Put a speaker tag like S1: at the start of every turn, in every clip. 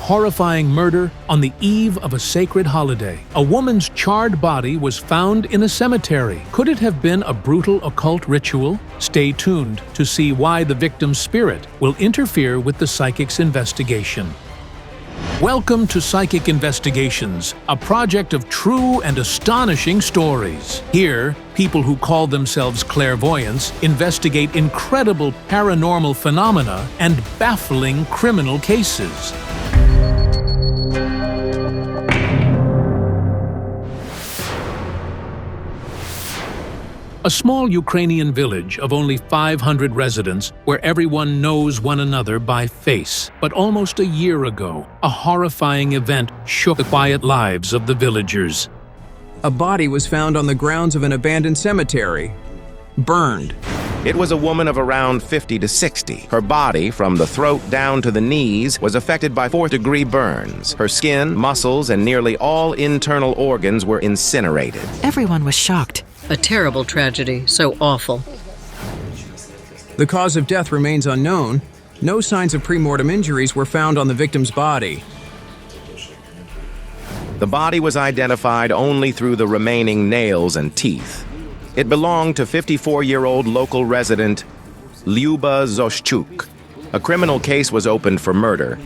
S1: horrifying murder on the eve of a sacred holiday. A woman's charred body was found in a cemetery. Could it have been a brutal occult ritual? Stay tuned to see why the victim's spirit will interfere with the psychic's investigation. Welcome to Psychic Investigations, a project of true and astonishing stories. Here, people who call themselves clairvoyants investigate incredible paranormal phenomena and baffling criminal cases. A small Ukrainian village of only 500 residents where everyone knows one another by face. But almost a year ago, a horrifying event shook the quiet lives of the villagers.
S2: A body was found on the grounds of an abandoned cemetery, burned.
S3: It was a woman of around 50 to 60. Her body, from the throat down to the knees, was affected by 4th-degree burns. Her skin, muscles, and nearly all internal organs were incinerated.
S4: Everyone was shocked.
S5: A terrible tragedy, so awful.
S2: The cause of death remains unknown. No signs of pre-mortem injuries were found on the victim's body.
S3: The body was identified only through the remaining nails and teeth. It belonged to 54-year-old local resident Lyuba Zoshchuk. A criminal case was opened for murder,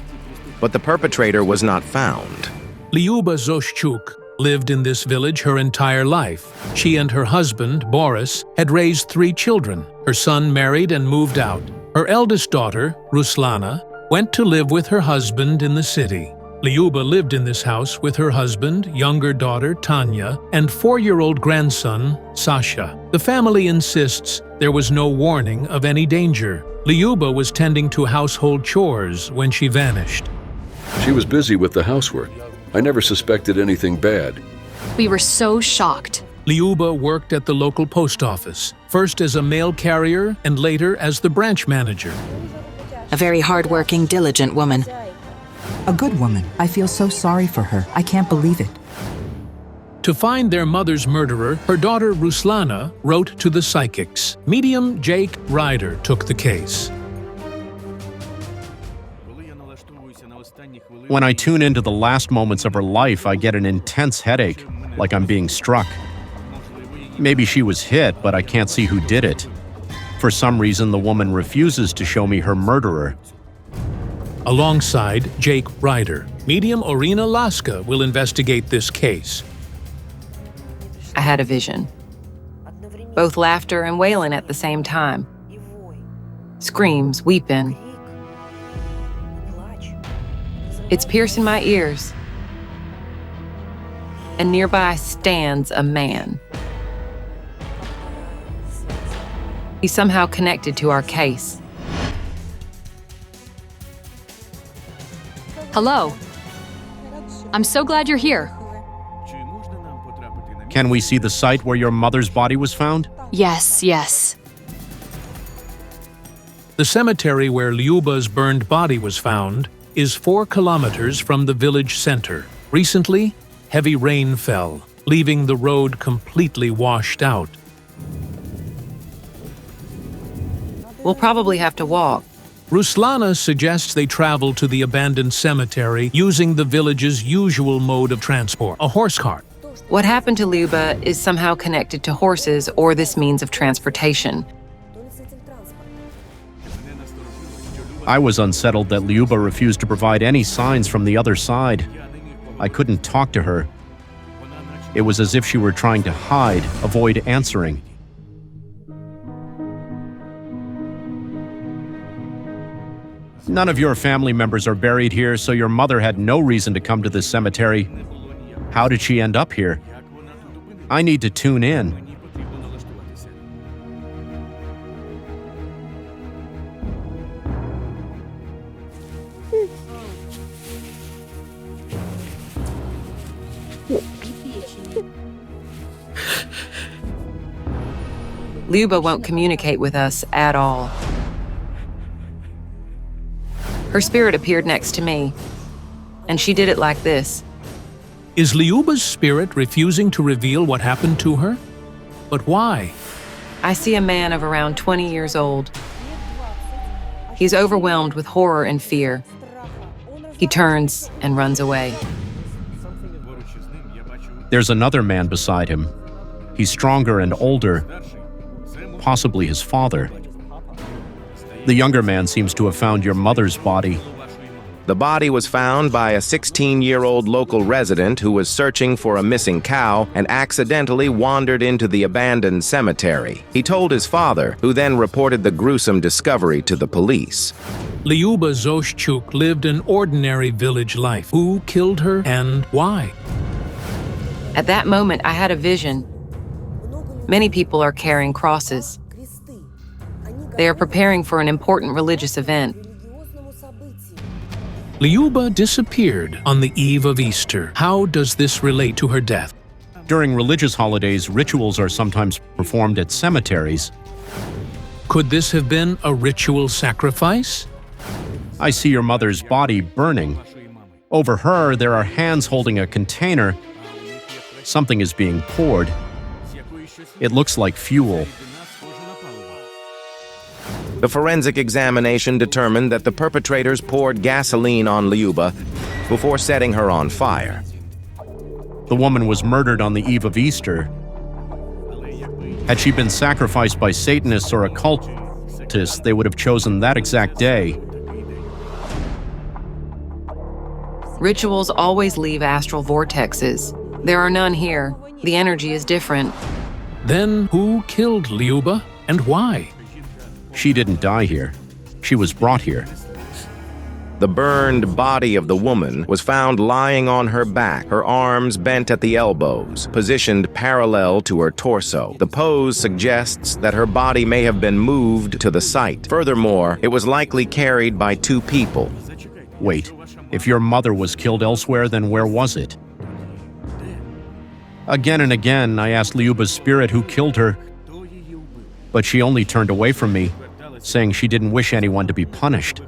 S3: but the perpetrator was not found.
S1: Lyuba Zoshchuk lived in this village her entire life. She and her husband, Boris, had raised 3 children. Her son married and moved out. Her eldest daughter, Ruslana, went to live with her husband in the city. Lyuba lived in this house with her husband, younger daughter, Tanya, and 4-year-old grandson, Sasha. The family insists there was no warning of any danger. Lyuba was tending to household chores when she vanished.
S6: She was busy with the housework. I never suspected anything bad.
S7: We were so shocked.
S1: Lyuba worked at the local post office, first as a mail carrier and later as the branch manager.
S4: A very hardworking, diligent woman.
S8: A good woman. I feel so sorry for her. I can't believe it.
S1: To find their mother's murderer, her daughter Ruslana wrote to the psychics. Medium Jake Ryder took the case.
S9: When I tune into the last moments of her life, I get an intense headache, like I'm being struck. Maybe she was hit, but I can't see who did it. For some reason, the woman refuses to show me her murderer.
S1: Alongside Jake Ryder, medium Orina Laska will investigate this case.
S10: I had a vision. Both laughter and wailing at the same time. Screams, weeping. It's piercing my ears. And nearby stands a man. He's somehow connected to our case.
S7: Hello. I'm so glad you're here.
S9: Can we see the site where your mother's body was found?
S7: Yes.
S1: The cemetery where Lyuba's burned body was found is 4 kilometers from the village center. Recently, heavy rain fell, leaving the road completely washed out.
S10: We'll probably have to walk.
S1: Ruslana suggests they travel to the abandoned cemetery using the village's usual mode of transport, a horse cart.
S10: What happened to Lyuba is somehow connected to horses or this means of transportation.
S9: I was unsettled that Lyuba refused to provide any signs from the other side. I couldn't talk to her. It was as if she were trying to hide, avoid answering. None of your family members are buried here, so your mother had no reason to come to this cemetery. How did she end up here? I need to tune in.
S10: Lyuba won't communicate with us at all. Her spirit appeared next to me, and she did it like this.
S1: Is Lyuba's spirit refusing to reveal what happened to her? But why?
S10: I see a man of around 20 years old. He's overwhelmed with horror and fear. He turns and runs away.
S9: There's another man beside him. He's stronger and older, possibly his father. The younger man seems to have found your mother's body.
S3: The body was found by a 16-year-old local resident who was searching for a missing cow and accidentally wandered into the abandoned cemetery. He told his father, who then reported the gruesome discovery to the police.
S1: Lyuba Zoshchuk lived an ordinary village life. Who killed her and why?
S10: At that moment, I had a vision. Many people are carrying crosses. They are preparing for an important religious event.
S1: Lyuba disappeared on the eve of Easter. How does this relate to her death?
S9: During religious holidays, rituals are sometimes performed at cemeteries.
S1: Could this have been a ritual sacrifice?
S9: I see your mother's body burning. Over her, there are hands holding a container. Something is being poured. It looks like fuel.
S3: The forensic examination determined that the perpetrators poured gasoline on Lyuba before setting her on fire.
S9: The woman was murdered on the eve of Easter. Had she been sacrificed by Satanists or occultists, they would have chosen that exact day.
S10: Rituals always leave astral vortexes. There are none here. The energy is different.
S1: Then who killed Lyuba and why?
S9: She didn't die here. She was brought here.
S3: The burned body of the woman was found lying on her back, her arms bent at the elbows, positioned parallel to her torso. The pose suggests that her body may have been moved to the site. Furthermore, it was likely carried by two people.
S9: Wait, if your mother was killed elsewhere, then where was it? Again and again, I asked Lyuba's spirit who killed her, but she only turned away from me, saying she didn't wish anyone to be punished.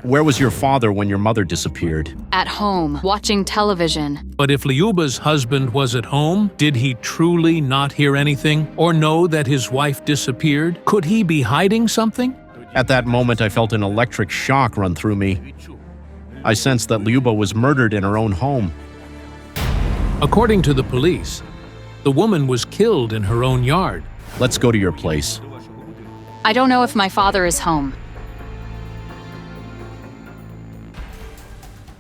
S9: Where was your father when your mother disappeared?
S7: At home, watching television.
S1: But if Lyuba's husband was at home, did he truly not hear anything or know that his wife disappeared? Could he be hiding something?
S9: At that moment, I felt an electric shock run through me. I sensed that Lyuba was murdered in her own home.
S1: According to the police, the woman was killed in her own yard.
S9: Let's go to your place.
S7: I don't know if my father is home.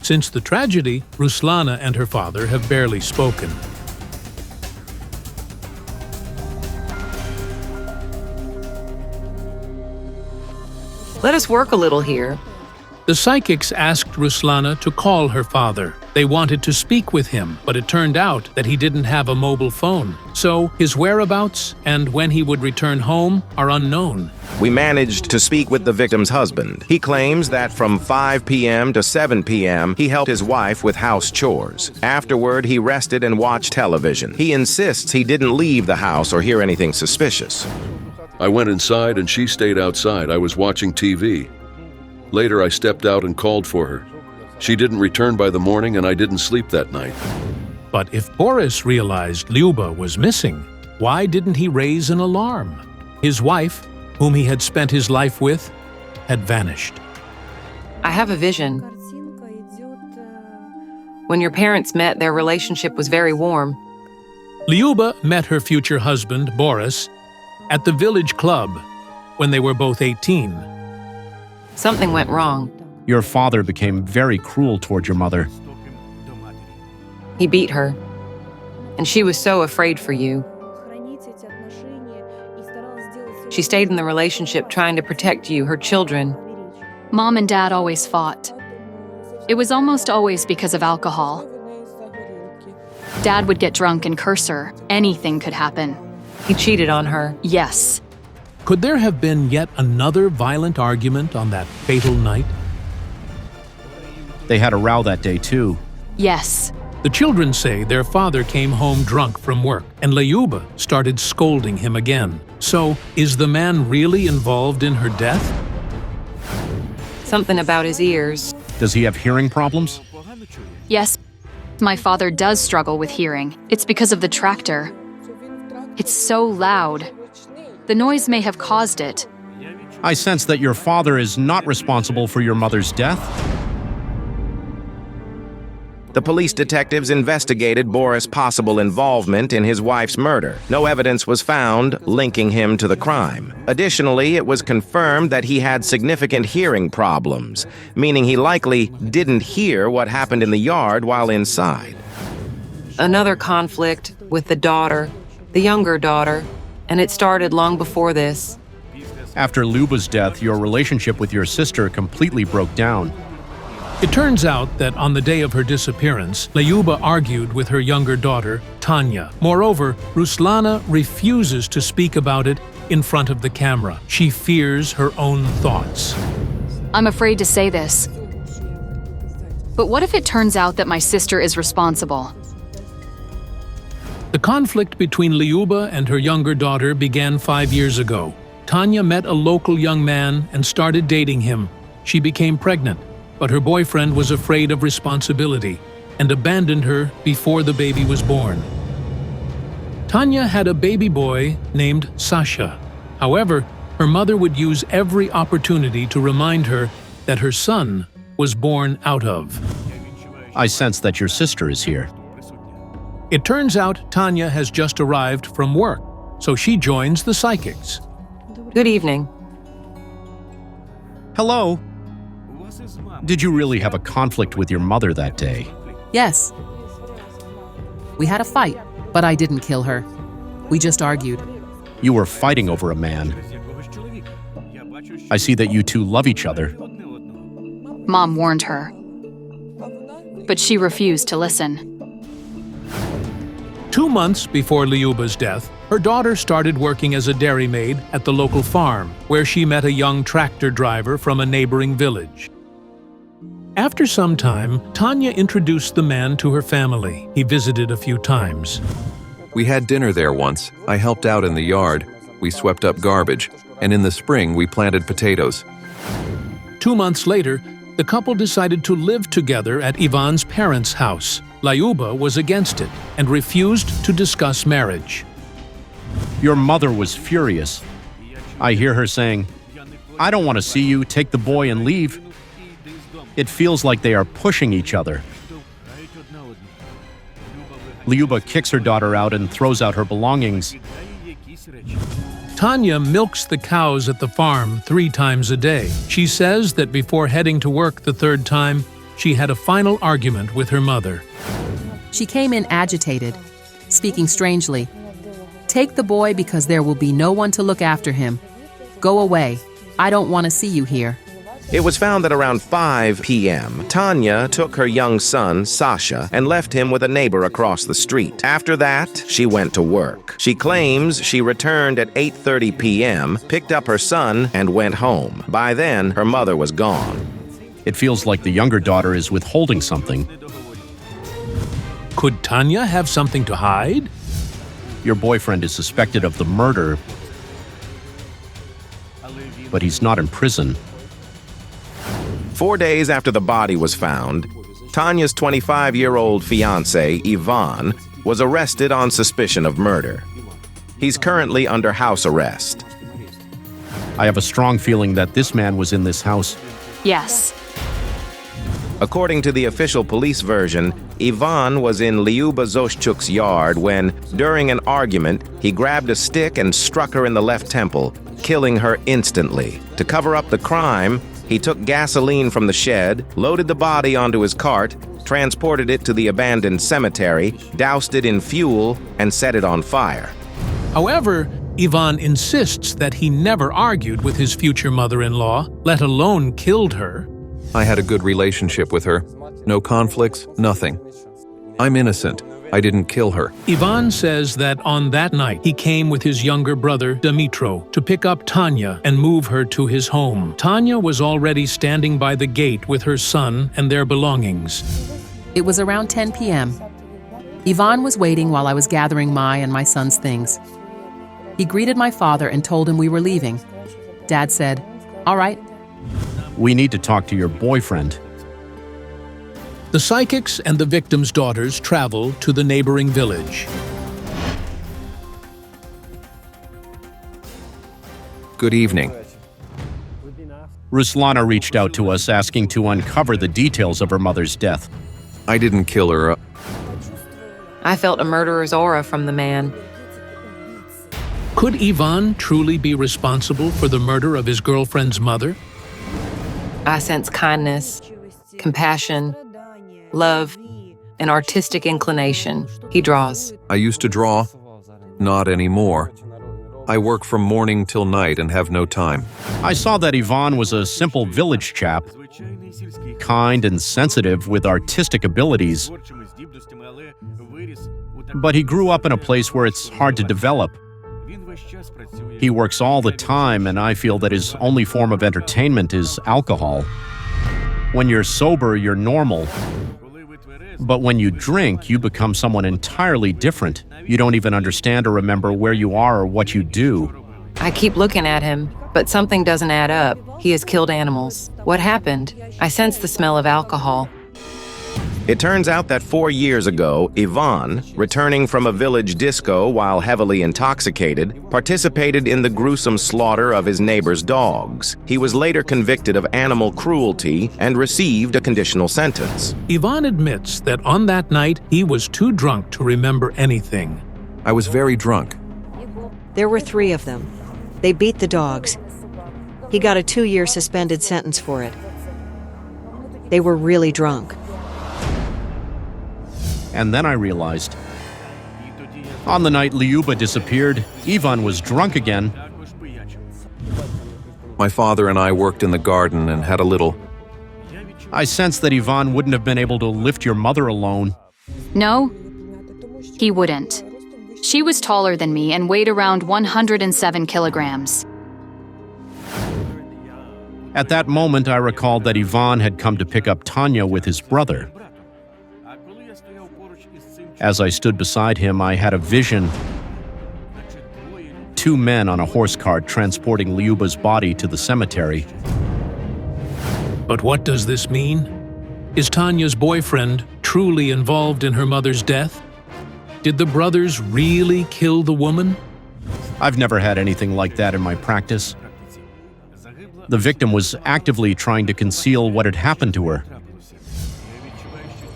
S1: Since the tragedy, Ruslana and her father have barely spoken.
S10: Let us work a little here.
S1: The psychics asked Ruslana to call her father. They wanted to speak with him, but it turned out that he didn't have a mobile phone. So his whereabouts and when he would return home are unknown.
S3: We managed to speak with the victim's husband. He claims that from 5 p.m. to 7 p.m., he helped his wife with house chores. Afterward, he rested and watched television. He insists he didn't leave the house or hear anything suspicious.
S6: I went inside and she stayed outside. I was watching TV. Later, I stepped out and called for her. She didn't return by the morning and I didn't sleep that night.
S1: But if Boris realized Lyuba was missing, why didn't he raise an alarm? His wife, whom he had spent his life with, had vanished.
S10: I have a vision. When your parents met, their relationship was very warm.
S1: Lyuba met her future husband, Boris, at the village club when they were both 18.
S10: Something went wrong.
S9: Your father became very cruel toward your mother.
S10: He beat her. And she was so afraid for you. She stayed in the relationship trying to protect you, her children.
S7: Mom and Dad always fought. It was almost always because of alcohol. Dad would get drunk and curse her. Anything could happen.
S10: He cheated on her.
S7: Yes.
S1: Could there have been yet another violent argument on that fatal night?
S9: They had a row that day too.
S7: Yes.
S1: The children say their father came home drunk from work, and Lyuba started scolding him again. So, is the man really involved in her death?
S10: Something about his ears.
S9: Does he have hearing problems?
S7: Yes, my father does struggle with hearing. It's because of the tractor. It's so loud. The noise may have caused it.
S9: I sense that your father is not responsible for your mother's death.
S3: The police detectives investigated Boris' possible involvement in his wife's murder. No evidence was found linking him to the crime. Additionally, it was confirmed that he had significant hearing problems, meaning he likely didn't hear what happened in the yard while inside.
S10: Another conflict with the daughter, the younger daughter, and it started long before this.
S9: After Luba's death, your relationship with your sister completely broke down.
S1: It turns out that on the day of her disappearance, Lyuba argued with her younger daughter, Tanya. Moreover, Ruslana refuses to speak about it in front of the camera. She fears her own thoughts.
S7: I'm afraid to say this, but what if it turns out that my sister is responsible?
S1: The conflict between Lyuba and her younger daughter began 5 years ago. Tanya met a local young man and started dating him. She became pregnant, but her boyfriend was afraid of responsibility and abandoned her before the baby was born. Tanya had a baby boy named Sasha. However, her mother would use every opportunity to remind her that her son was born out of.
S9: I sense that your sister is here.
S1: It turns out Tanya has just arrived from work, so she joins the psychics.
S10: Good evening.
S9: Hello. Did you really have a conflict with your mother that day?
S11: Yes. We had a fight, but I didn't kill her. We just argued.
S9: You were fighting over a man. I see that you two love each other.
S7: Mom warned her, but she refused to listen.
S1: 2 months before Lyuba's death, her daughter started working as a dairymaid at the local farm, where she met a young tractor driver from a neighboring village. After some time, Tanya introduced the man to her family. He visited a few times.
S12: We had dinner there once. I helped out in the yard. We swept up garbage. And in the spring, we planted potatoes.
S1: 2 months later, the couple decided to live together at Ivan's parents' house. Lyuba was against it and refused to discuss marriage.
S9: Your mother was furious. I hear her saying, "I don't want to see you, take the boy and leave." It feels like they are pushing each other. Lyuba kicks her daughter out and throws out her belongings.
S1: Tanya milks the cows at the farm 3 times a day. She says that before heading to work the 3rd time, she had a final argument with her mother.
S11: She came in agitated, speaking strangely. "Take the boy because there will be no one to look after him. Go away. I don't want to see you here."
S3: It was found that around 5 p.m., Tanya took her young son, Sasha, and left him with a neighbor across the street. After that, she went to work. She claims she returned at 8:30 p.m., picked up her son, and went home. By then, her mother was gone.
S9: It feels like the younger daughter is withholding something.
S1: Could Tanya have something to hide?
S9: Your boyfriend is suspected of the murder, but he's not in prison.
S3: 4 days after the body was found, Tanya's 25-year-old fiancé, Ivan, was arrested on suspicion of murder. He's currently under house arrest.
S9: I have a strong feeling that this man was in this house.
S7: Yes.
S3: According to the official police version, Ivan was in Lyuba Zoshchuk's yard when, during an argument, he grabbed a stick and struck her in the left temple, killing her instantly. To cover up the crime, he took gasoline from the shed, loaded the body onto his cart, transported it to the abandoned cemetery, doused it in fuel, and set it on fire.
S1: However, Ivan insists that he never argued with his future mother-in-law, let alone killed her.
S12: I had a good relationship with her. No conflicts, nothing. I'm innocent. I didn't kill her.
S1: Ivan says that on that night, he came with his younger brother, Dmitro, to pick up Tanya and move her to his home. Tanya was already standing by the gate with her son and their belongings.
S11: It was around 10 p.m. Ivan was waiting while I was gathering my and my son's things. He greeted my father and told him we were leaving. Dad said, "All right."
S9: We need to talk to your boyfriend.
S1: The psychics and the victim's daughters travel to the neighboring village.
S12: Good evening.
S9: Ruslana reached out to us asking to uncover the details of her mother's death.
S12: I didn't kill her.
S10: I felt a murderer's aura from the man.
S1: Could Ivan truly be responsible for the murder of his girlfriend's mother?
S10: I sense kindness, compassion, love, an artistic inclination. He draws.
S12: I used to draw. Not anymore. I work from morning till night and have no time.
S9: I saw that Ivan was a simple village chap, kind and sensitive with artistic abilities. But he grew up in a place where it's hard to develop. He works all the time, and I feel that his only form of entertainment is alcohol. When you're sober, you're normal. But when you drink, you become someone entirely different. You don't even understand or remember where you are or what you do.
S10: I keep looking at him, but something doesn't add up. He has killed animals. What happened? I sense the smell of alcohol.
S3: It turns out that 4 years ago, Ivan, returning from a village disco while heavily intoxicated, participated in the gruesome slaughter of his neighbor's dogs. He was later convicted of animal cruelty and received a conditional sentence.
S1: Ivan admits that on that night, he was too drunk to remember anything.
S12: I was very drunk.
S13: There were 3 of them. They beat the dogs. He got a 2-year suspended sentence for it. They were really drunk.
S9: And then I realized. On the night Lyuba disappeared, Ivan was drunk again.
S12: My father and I worked in the garden and had a little.
S9: I sensed that Ivan wouldn't have been able to lift your mother alone.
S7: No, he wouldn't. She was taller than me and weighed around 107 kilograms.
S9: At that moment, I recalled that Ivan had come to pick up Tanya with his brother. As I stood beside him, I had a vision. 2 men on a horse cart transporting Lyuba's body to the cemetery.
S1: But what does this mean? Is Tanya's boyfriend truly involved in her mother's death? Did the brothers really kill the woman?
S9: I've never had anything like that in my practice. The victim was actively trying to conceal what had happened to her.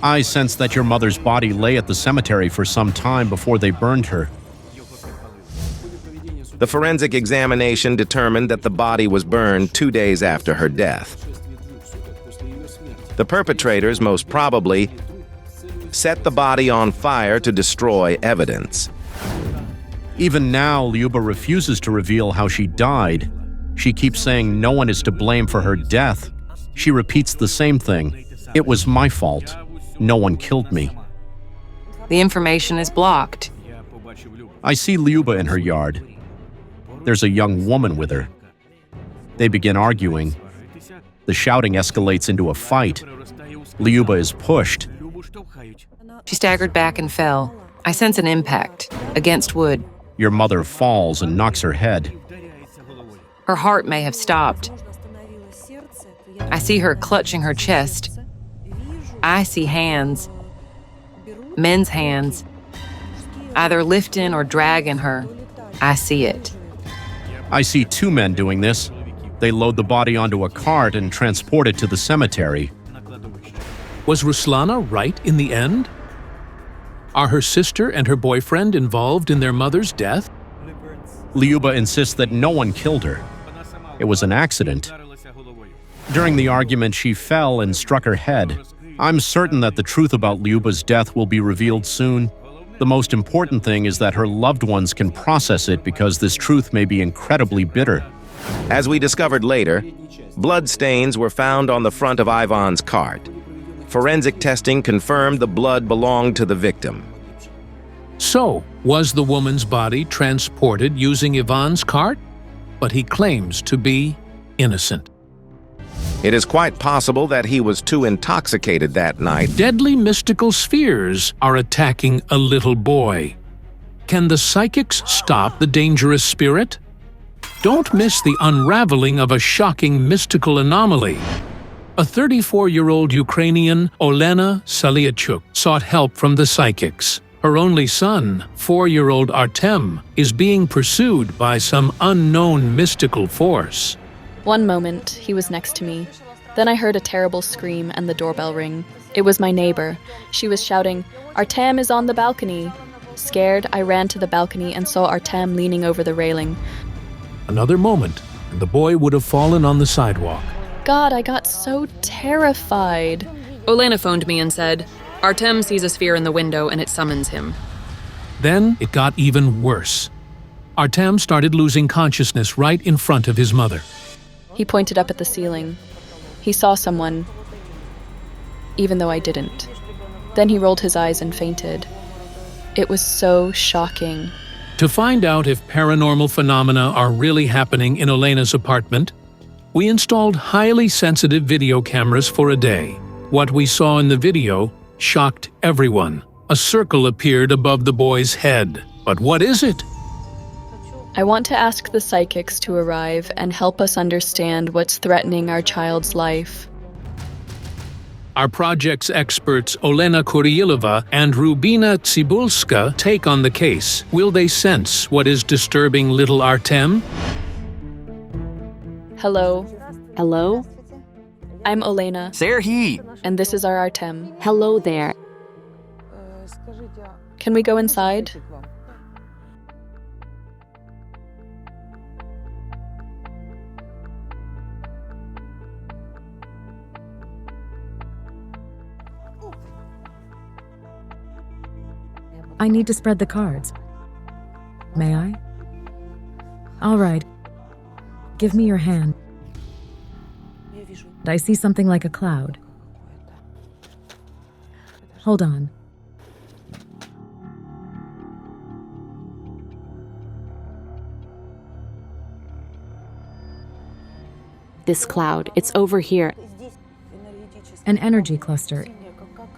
S9: I sensed that your mother's body lay at the cemetery for some time before they burned her.
S3: The forensic examination determined that the body was burned 2 days after her death. The perpetrators most probably set the body on fire to destroy evidence.
S9: Even now, Lyuba refuses to reveal how she died. She keeps saying no one is to blame for her death. She repeats the same thing. It was my fault. No one killed me.
S10: The information is blocked.
S9: I see Lyuba in her yard. There's a young woman with her. They begin arguing. The shouting escalates into a fight. Lyuba is pushed.
S10: She staggered back and fell. I sense an impact against wood.
S9: Your mother falls and knocks her head.
S10: Her heart may have stopped. I see her clutching her chest. I see hands, men's hands, either lifting or dragging her. I see it.
S9: I see 2 men doing this. They load the body onto a cart and transport it to the cemetery.
S1: Was Ruslana right in the end? Are her sister and her boyfriend involved in their mother's death?
S9: Lyuba insists that no one killed her. It was an accident. During the argument, she fell and struck her head. I'm certain that the truth about Lyuba's death will be revealed soon. The most important thing is that her loved ones can process it because this truth may be incredibly bitter.
S3: As we discovered later, blood stains were found on the front of Ivan's cart. Forensic testing confirmed the blood belonged to the victim.
S1: So, was the woman's body transported using Ivan's cart? But he claims to be innocent.
S3: It is quite possible that he was too intoxicated that night.
S1: Deadly mystical spheres are attacking a little boy. Can the psychics stop the dangerous spirit? Don't miss the unraveling of a shocking mystical anomaly. A 34-year-old Ukrainian, Olena Saliachuk, sought help from the psychics. Her only son, 4-year-old Artem, is being pursued by some unknown mystical force.
S14: One moment, he was next to me. Then I heard a terrible scream and the doorbell ring. It was my neighbor. She was shouting, "Artem is on the balcony." Scared, I ran to the balcony and saw Artem leaning over the railing.
S1: Another moment, and the boy would have fallen on the sidewalk.
S14: God, I got so terrified.
S10: Olena phoned me and said, Artem sees a sphere in the window and it summons him.
S1: Then it got even worse. Artem started losing consciousness right in front of his mother.
S14: He pointed up at the ceiling. He saw someone, even though I didn't. Then he rolled his eyes and fainted. It was so shocking.
S1: To find out if paranormal phenomena are really happening in Olena's apartment, we installed highly sensitive video cameras for a day. What we saw in the video shocked everyone. A circle appeared above the boy's head. But what is it?
S14: I want to ask the psychics to arrive and help us understand what's threatening our child's life.
S1: Our project's experts Olena Kuryilova and Rubina Tsibulska take on the case. Will they sense what is disturbing little Artem?
S14: Hello.
S15: Hello?
S14: I'm Olena.
S15: Serhi.
S14: And this is our Artem.
S15: Hello there.
S14: Can we go inside?
S16: I need to spread the cards. May I? All right. Give me your hand. I see something like a cloud. Hold on.
S15: This cloud, it's over here.
S16: An energy cluster.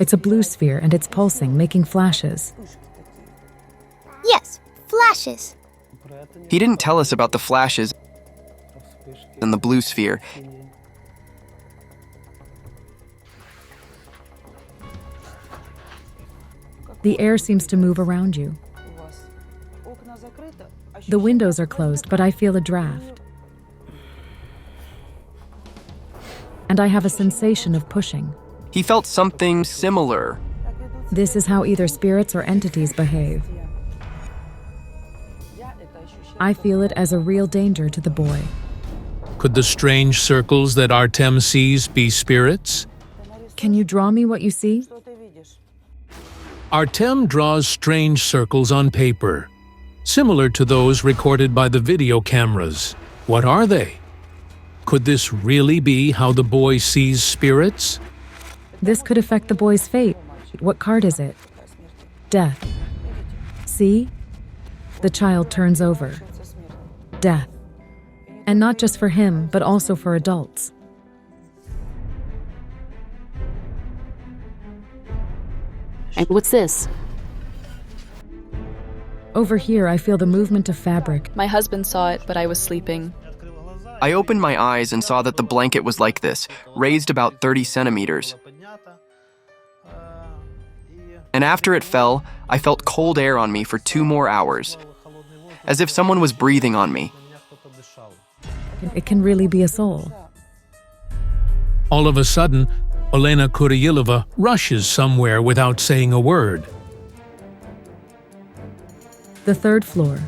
S16: It's a blue sphere and it's pulsing, making flashes.
S17: Yes, flashes.
S18: He didn't tell us about the flashes and the blue sphere.
S16: The air seems to move around you. The windows are closed, but I feel a draft. And I have a sensation of pushing.
S18: He felt something similar.
S16: This is how either spirits or entities behave. I feel it as a real danger to the boy.
S1: Could the strange circles that Artem sees be spirits?
S16: Can you draw me what you see?
S1: Artem draws strange circles on paper, similar to those recorded by the video cameras. What are they? Could this really be how the boy sees spirits?
S16: This could affect the boy's fate. What card is it? Death. See? The child turns over. Death. And not just for him, but also for adults.
S15: And what's this?
S16: Over here, I feel the movement of fabric.
S14: My husband saw it, but I was sleeping.
S18: I opened my eyes and saw that the blanket was like this, raised about 30 centimeters. And after it fell, I felt cold air on me for 2 more hours, as if someone was breathing on me.
S16: It can really be a soul.
S1: All of a sudden, Olena Kuryilova rushes somewhere without saying a word.
S16: The 3rd floor.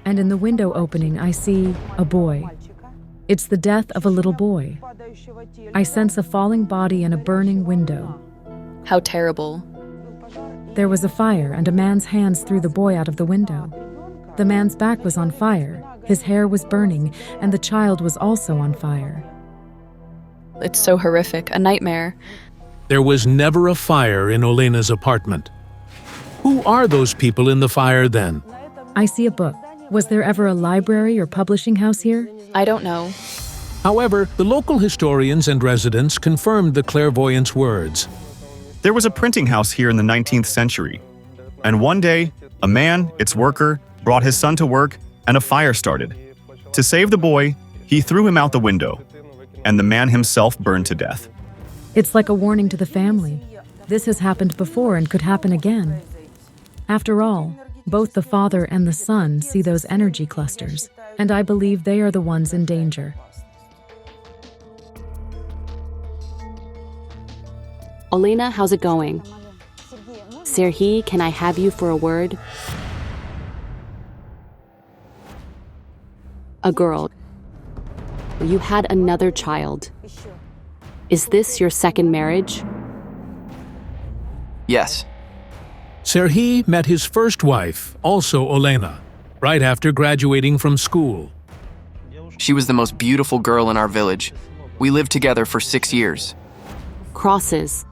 S16: And in the window opening, I see a boy. It's the death of a little boy. I sense a falling body and a burning window.
S14: How terrible.
S16: There was a fire, and a man's hands threw the boy out of the window. The man's back was on fire, his hair was burning, and the child was also on fire.
S14: It's so horrific, a nightmare.
S1: There was never a fire in Olena's apartment. Who are those people in the fire then?
S16: I see a book. Was there ever a library or publishing house here?
S14: I don't know.
S1: However, the local historians and residents confirmed the clairvoyant's words.
S19: There was a printing house here in the 19th century. And one day, a man, its worker, brought his son to work and a fire started. To save the boy, he threw him out the window, and the man himself burned to death.
S16: It's like a warning to the family. This has happened before and could happen again. After all, Both the father and the son see those energy clusters, and I believe they are the ones in danger.
S15: Olena, how's it going? Serhiy, can I have you for a word? A girl. You had another child. Is this your second marriage?
S18: Yes.
S1: Serhiy met his first wife, also Olena, right after graduating from school.
S18: She was the most beautiful girl in our village. We lived together for 6 years.
S15: Crosses.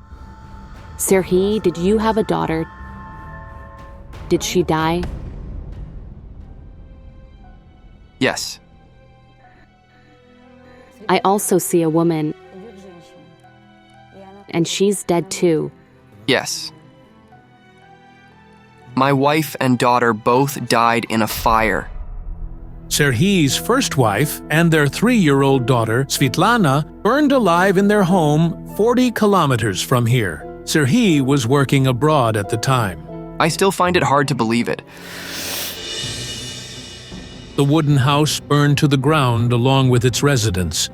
S15: Serhiy, did you have a daughter? Did she die?
S18: Yes.
S15: I also see a woman, and she's dead too.
S18: Yes. My wife and daughter both died in a fire.
S1: Serhiy's first wife and their 3-year-old daughter, Svetlana, burned alive in their home 40 kilometers from here. Serhiy was working abroad at the time.
S18: I still find it hard to believe it.
S1: The wooden house burned to the ground along with its residents.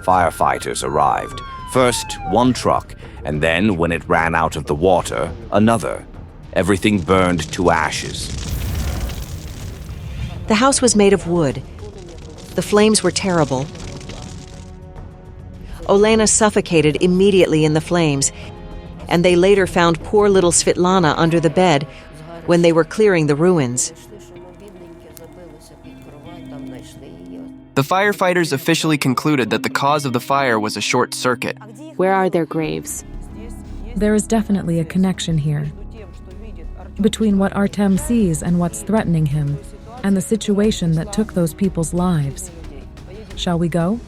S17: Firefighters arrived. First, one truck, and then, when it ran out of the water, another. Everything burned to ashes.
S13: The house was made of wood. The flames were terrible. Olena suffocated immediately in the flames, and they later found poor little Svetlana under the bed when they were clearing the ruins.
S18: The firefighters officially concluded that the cause of the fire was a short circuit.
S15: Where are their graves?
S16: There is definitely a connection here between what Artem sees and what's threatening him, and the situation that took those people's lives. Shall we go?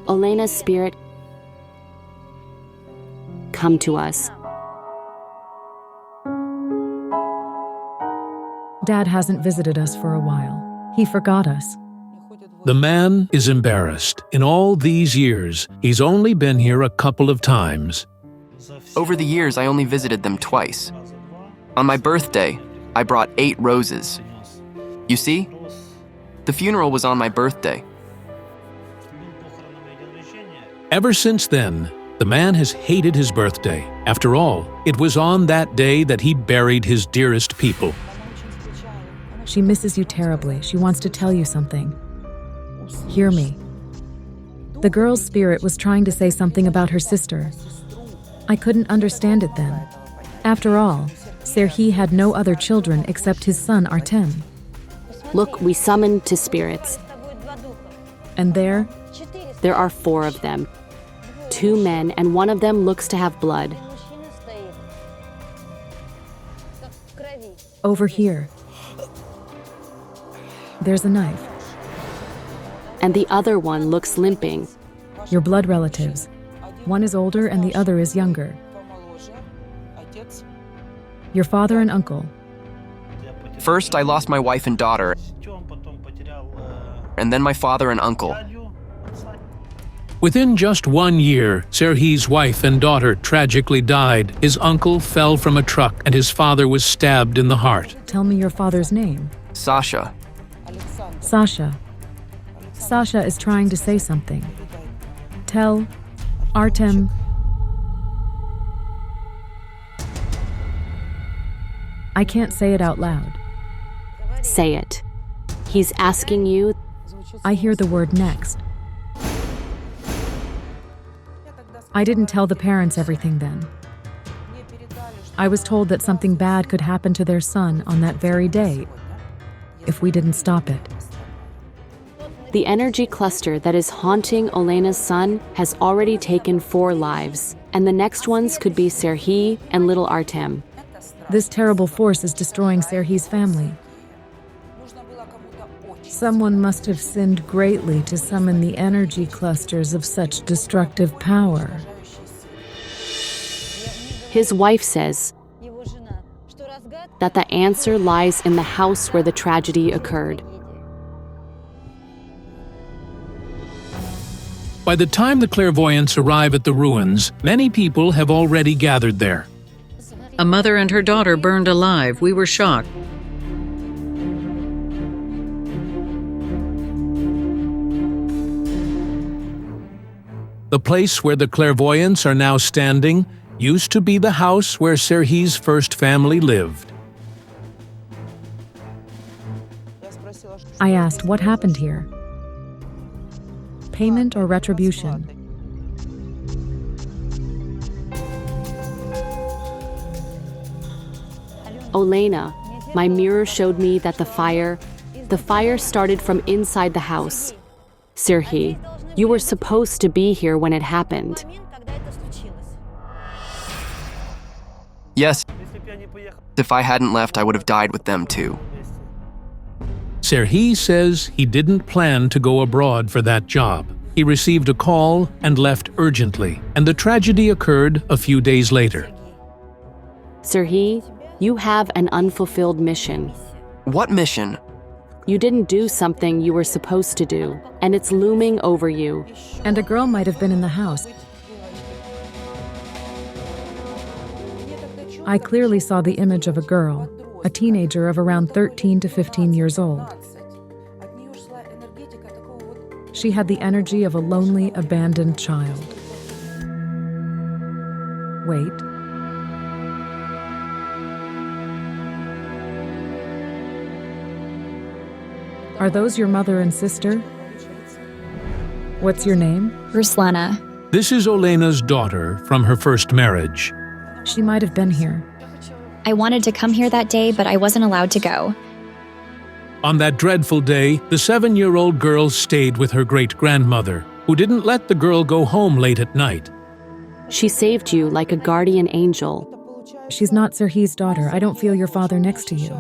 S15: Olena's spirit, come to us.
S16: Dad hasn't visited us for a while. He forgot us.
S1: The man is embarrassed. In all these years, he's only been here a couple of times.
S18: Over the years, I only visited them twice. On my birthday, I brought 8 roses. You see? The funeral was on my birthday.
S1: Ever since then, the man has hated his birthday. After all, it was on that day that he buried his dearest people.
S16: She misses you terribly. She wants to tell you something. Hear me. The girl's spirit was trying to say something about her sister. I couldn't understand it then. After all, Serhiy had no other children except his son Artem.
S15: Look, we summoned 2 spirits.
S16: And there
S15: are 4 of them. 2 men, and one of them looks to have blood.
S16: Over here. There's a knife.
S15: And the other one looks limping.
S16: Your blood relatives. One is older and the other is younger. Your father and uncle.
S18: First, I lost my wife and daughter, and then my father and uncle.
S1: Within just 1 year, Serhiy's wife and daughter tragically died. His uncle fell from a truck and his father was stabbed in the heart.
S16: Tell me your father's name.
S18: Sasha.
S16: Sasha. Sasha is trying to say something. Tell Artem. I can't say it out loud.
S15: Say it. He's asking you.
S16: I hear the word next. I didn't tell the parents everything then. I was told that something bad could happen to their son on that very day if we didn't stop it.
S15: The energy cluster that is haunting Olena's son has already taken 4 lives, and the next ones could be Serhiy and little Artem.
S16: This terrible force is destroying Serhiy's family. Someone must have sinned greatly to summon the energy clusters of such destructive power.
S15: His wife says that the answer lies in the house where the tragedy occurred.
S1: By the time the clairvoyants arrive at the ruins, many people have already gathered there.
S5: A mother and her daughter burned alive. We were shocked.
S1: The place where the clairvoyants are now standing used to be the house where Serhiy's first family lived.
S16: I asked what happened here. Payment or retribution?
S15: Olena, my mirror showed me that the fire started from inside the house. Serhiy, you were supposed to be here when it happened.
S18: Yes. If I hadn't left, I would have died with them too.
S1: Serhiy says he didn't plan to go abroad for that job. He received a call and left urgently, and the tragedy occurred a few days later.
S15: Serhiy, you have an unfulfilled mission.
S18: What mission?
S15: You didn't do something you were supposed to do, and it's looming over you.
S16: And a girl might have been in the house. I clearly saw the image of a girl, a teenager of around 13 to 15 years old. She had the energy of a lonely, abandoned child. Wait. Are those your mother and sister? What's your name?
S7: Ruslana.
S1: This is Olena's daughter from her first marriage.
S16: She might have been here.
S20: I wanted to come here that day, but I wasn't allowed to go.
S1: On that dreadful day, the 7-year-old girl stayed with her great-grandmother, who didn't let the girl go home late at night.
S15: She saved you like a guardian angel.
S16: She's not Serhiy's daughter. I don't feel your father next to you.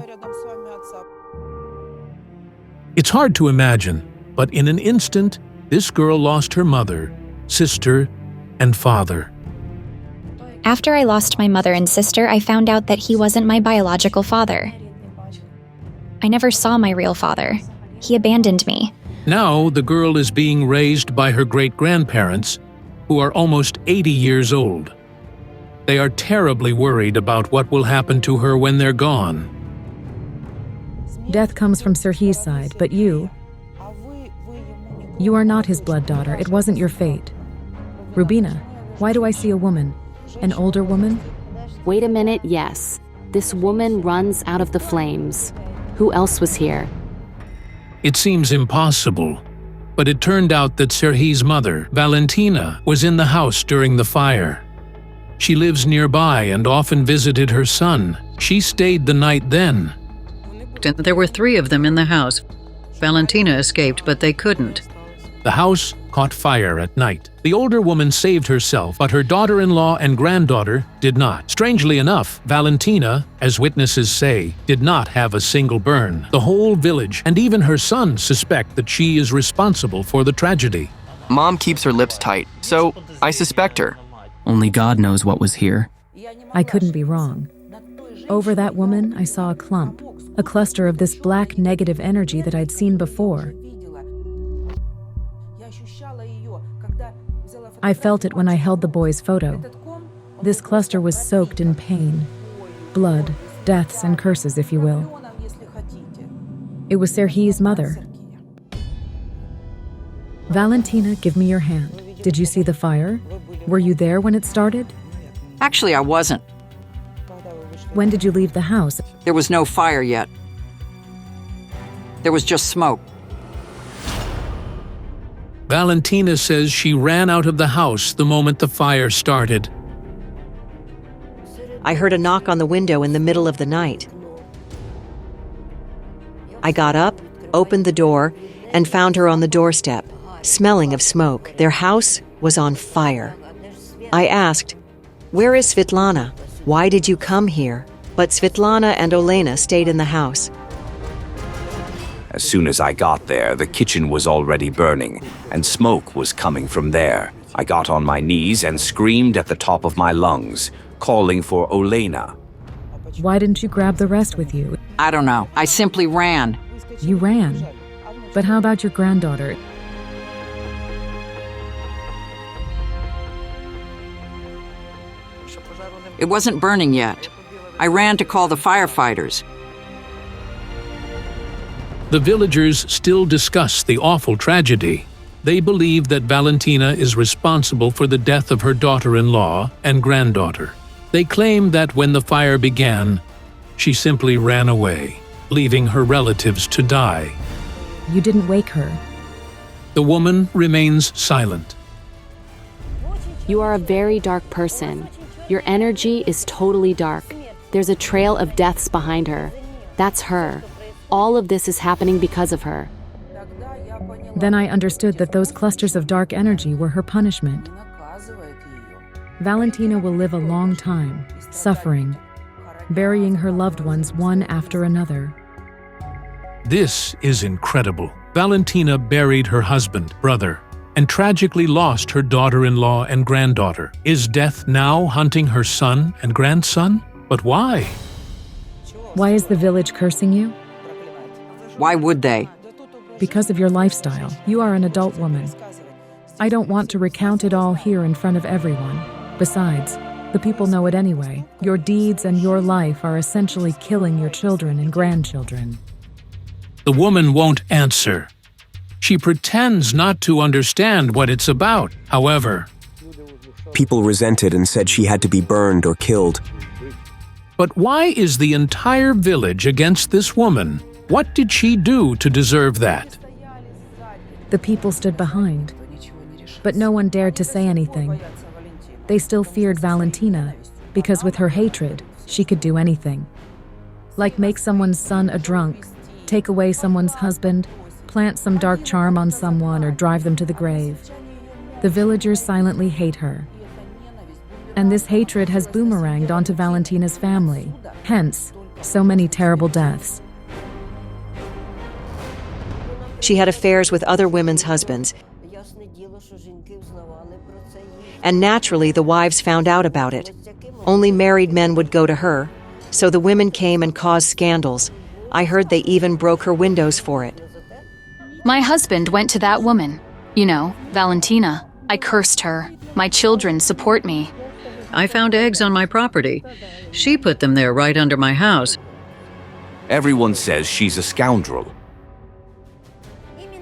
S1: It's hard to imagine, but in an instant, this girl lost her mother, sister, and father.
S20: After I lost my mother and sister, I found out that he wasn't my biological father. I never saw my real father. He abandoned me.
S1: Now the girl is being raised by her great-grandparents, who are almost 80 years old. They are terribly worried about what will happen to her when they're gone.
S16: Death comes from Serhiy's side, but you are not his blood daughter. It wasn't your fate. Rubina, why do I see a woman? An older woman?
S15: Wait a minute, yes. This woman runs out of the flames. Who else was here?
S1: It seems impossible, but it turned out that Serhiy's mother, Valentina, was in the house during the fire. She lives nearby and often visited her son. She stayed the night then.
S5: There were 3 of them in the house. Valentina escaped, but they couldn't.
S1: The house caught fire at night. The older woman saved herself, but her daughter-in-law and granddaughter did not. Strangely enough, Valentina, as witnesses say, did not have a single burn. The whole village and even her son suspect that she is responsible for the tragedy.
S18: Mom keeps her lips tight, so I suspect her. Only God knows what was here.
S16: I couldn't be wrong. Over that woman, I saw a clump, a cluster of this black negative energy that I'd seen before. I felt it when I held the boy's photo. This cluster was soaked in pain, blood, deaths, and curses, if you will. It was Serhiy's mother. Valentina, give me your hand. Did you see the fire? Were you there when it started?
S21: Actually, I wasn't.
S16: When did you leave the house?
S21: There was no fire yet. There was just smoke.
S1: Valentina says she ran out of the house the moment the fire started.
S13: I heard a knock on the window in the middle of the night. I got up, opened the door, and found her on the doorstep, smelling of smoke. Their house was on fire. I asked, "Where is Svetlana? Why did you come here?" But Svetlana and Olena stayed in the house.
S17: As soon as I got there, the kitchen was already burning, and smoke was coming from there. I got on my knees and screamed at the top of my lungs. calling for Olena.
S16: Why didn't you grab the rest with you?
S21: I don't know. I simply ran.
S16: You ran. But how about your granddaughter?
S21: It wasn't burning yet. I ran to call the firefighters.
S1: The villagers still discuss the awful tragedy. They believe that Valentina is responsible for the death of her daughter-in-law and granddaughter. They claim that when the fire began, she simply ran away, leaving her relatives to die.
S16: You didn't wake her.
S1: The woman remains silent.
S15: You are a very dark person. Your energy is totally dark. There's a trail of deaths behind her. That's her. All of this is happening because of her.
S16: Then I understood that those clusters of dark energy were her punishment. Valentina will live a long time, suffering, burying her loved ones one after another.
S1: This is incredible. Valentina buried her husband, brother, and tragically lost her daughter-in-law and granddaughter. Is death now hunting her son and grandson? But why?
S16: Why is the village cursing you?
S21: Why would they?
S16: Because of your lifestyle. You are an adult woman. I don't want to recount it all here in front of everyone. Besides, the people know it anyway. Your deeds and your life are essentially killing your children and grandchildren.
S1: The woman won't answer. She pretends not to understand what it's about. However,
S2: people resented and said she had to be burned or killed.
S1: But why is the entire village against this woman? What did she do to deserve that?
S16: The people stood behind, but no one dared to say anything. They still feared Valentina, because with her hatred, she could do anything. Like make someone's son a drunk, take away someone's husband, plant some dark charm on someone, or drive them to the grave. The villagers silently hate her. And this hatred has boomeranged onto Valentina's family, hence, so many terrible deaths.
S13: She had affairs with other women's husbands. And naturally, the wives found out about it. Only married men would go to her, so the women came and caused scandals. I heard they even broke her windows for it.
S7: My husband went to that woman. You know, Valentina. I cursed her. My children support me.
S5: I found eggs on my property. She put them there right under my house.
S17: Everyone says she's a scoundrel.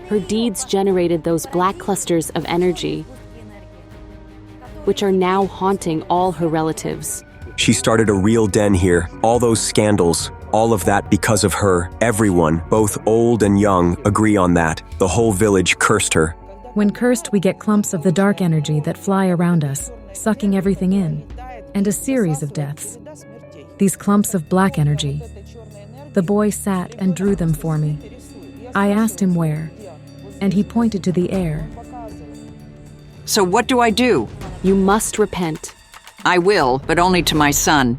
S15: Her deeds generated those black clusters of energy, which are now haunting all her relatives.
S2: She started a real den here. All those scandals, all of that because of her. Everyone, both old and young, agree on that. The whole village cursed her.
S16: When cursed, we get clumps of the dark energy that fly around us, sucking everything in, and a series of deaths. These clumps of black energy. The boy sat and drew them for me. I asked him where, and he pointed to the air.
S21: So what do I do?
S15: You must repent.
S21: I will, but only to my son.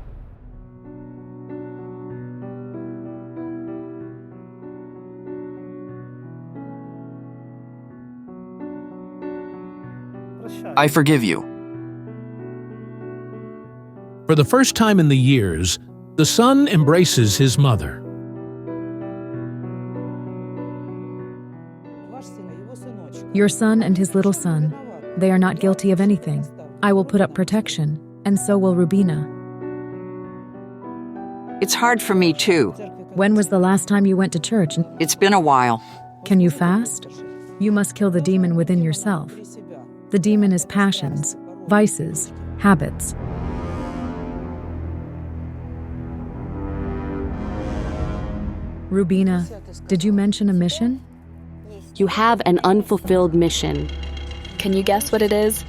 S18: I forgive you.
S1: For the first time in the years, the son embraces his mother.
S16: Your son and his little son, they are not guilty of anything. I will put up protection, and so will Rubina.
S21: It's hard for me, too.
S16: When was the last time you went to church?
S21: It's been a while.
S16: Can you fast? You must kill the demon within yourself. The demon is passions, vices, habits. Rubina, did you mention a mission?
S15: You have an unfulfilled mission.
S14: Can you guess what it is?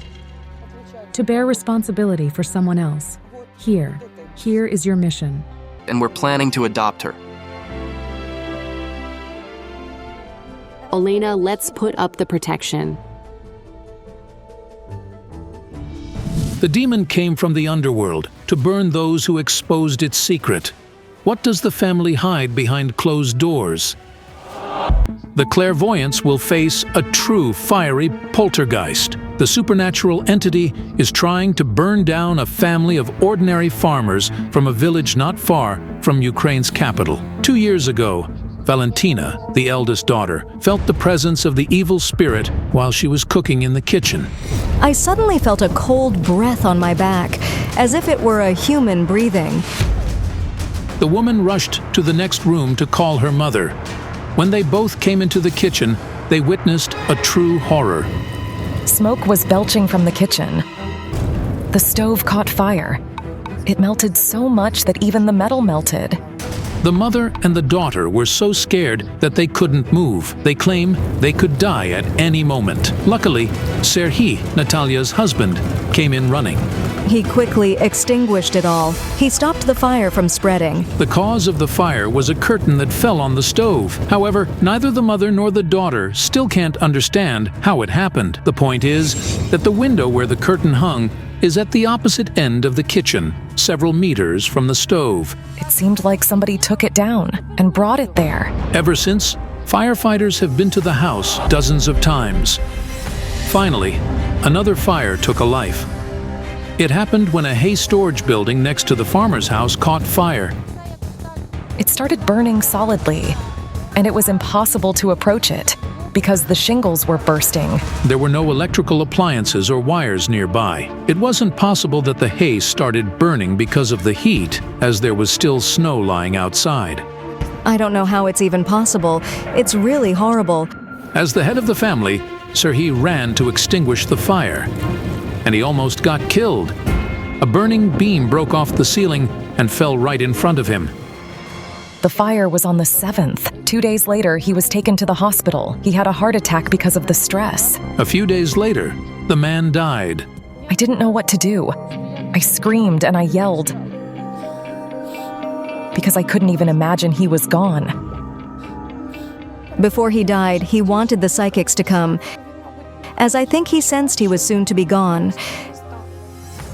S16: To bear responsibility for someone else. Here is your mission.
S18: And we're planning to adopt her.
S15: Olena, let's put up the protection.
S1: The demon came from the underworld to burn those who exposed its secret. What does the family hide behind closed doors? the clairvoyants will face a true fiery poltergeist. The supernatural entity is trying to burn down a family of ordinary farmers from a village not far from Ukraine's capital. 2 years ago, Valentina, the eldest daughter, felt the presence of the evil spirit while she was cooking in the kitchen.
S4: I suddenly felt a cold breath on my back, as if it were a human breathing.
S1: The woman rushed to the next room to call her mother. When they both came into the kitchen, they witnessed a true horror.
S22: Smoke was belching from the kitchen. The stove caught fire. It melted so much that even the metal melted.
S1: The mother and the daughter were so scared that they couldn't move. They claim they could die at any moment. Luckily, Serhiy, Natalia's husband, came in running.
S4: He quickly extinguished it all. He stopped the fire from spreading.
S1: The cause of the fire was a curtain that fell on the stove. However, neither the mother nor the daughter still can't understand how it happened. The point is that the window where the curtain hung is at the opposite end of the kitchen, several meters from the stove.
S22: It seemed like somebody took it down and brought it there.
S1: Ever since, firefighters have been to the house dozens of times. Finally, another fire took a life. It happened when a hay storage building next to the farmer's house caught fire.
S22: It started burning solidly, and it was impossible to approach it because the shingles were bursting.
S1: There were no electrical appliances or wires nearby. It wasn't possible that the hay started burning because of the heat, as there was still snow lying outside.
S4: I don't know how it's even possible. It's really horrible.
S1: As the head of the family, Serhiy ran to extinguish the fire, and he almost got killed. A burning beam broke off the ceiling and fell right in front of him.
S22: The fire was on the 7th. 2 days later, he was taken to the hospital. He had a heart attack because of the stress.
S1: A few days later, the man died.
S22: I didn't know what to do. I screamed and I yelled because I couldn't even imagine he was gone.
S4: Before he died, he wanted the psychics to come, as I think he sensed he was soon to be gone.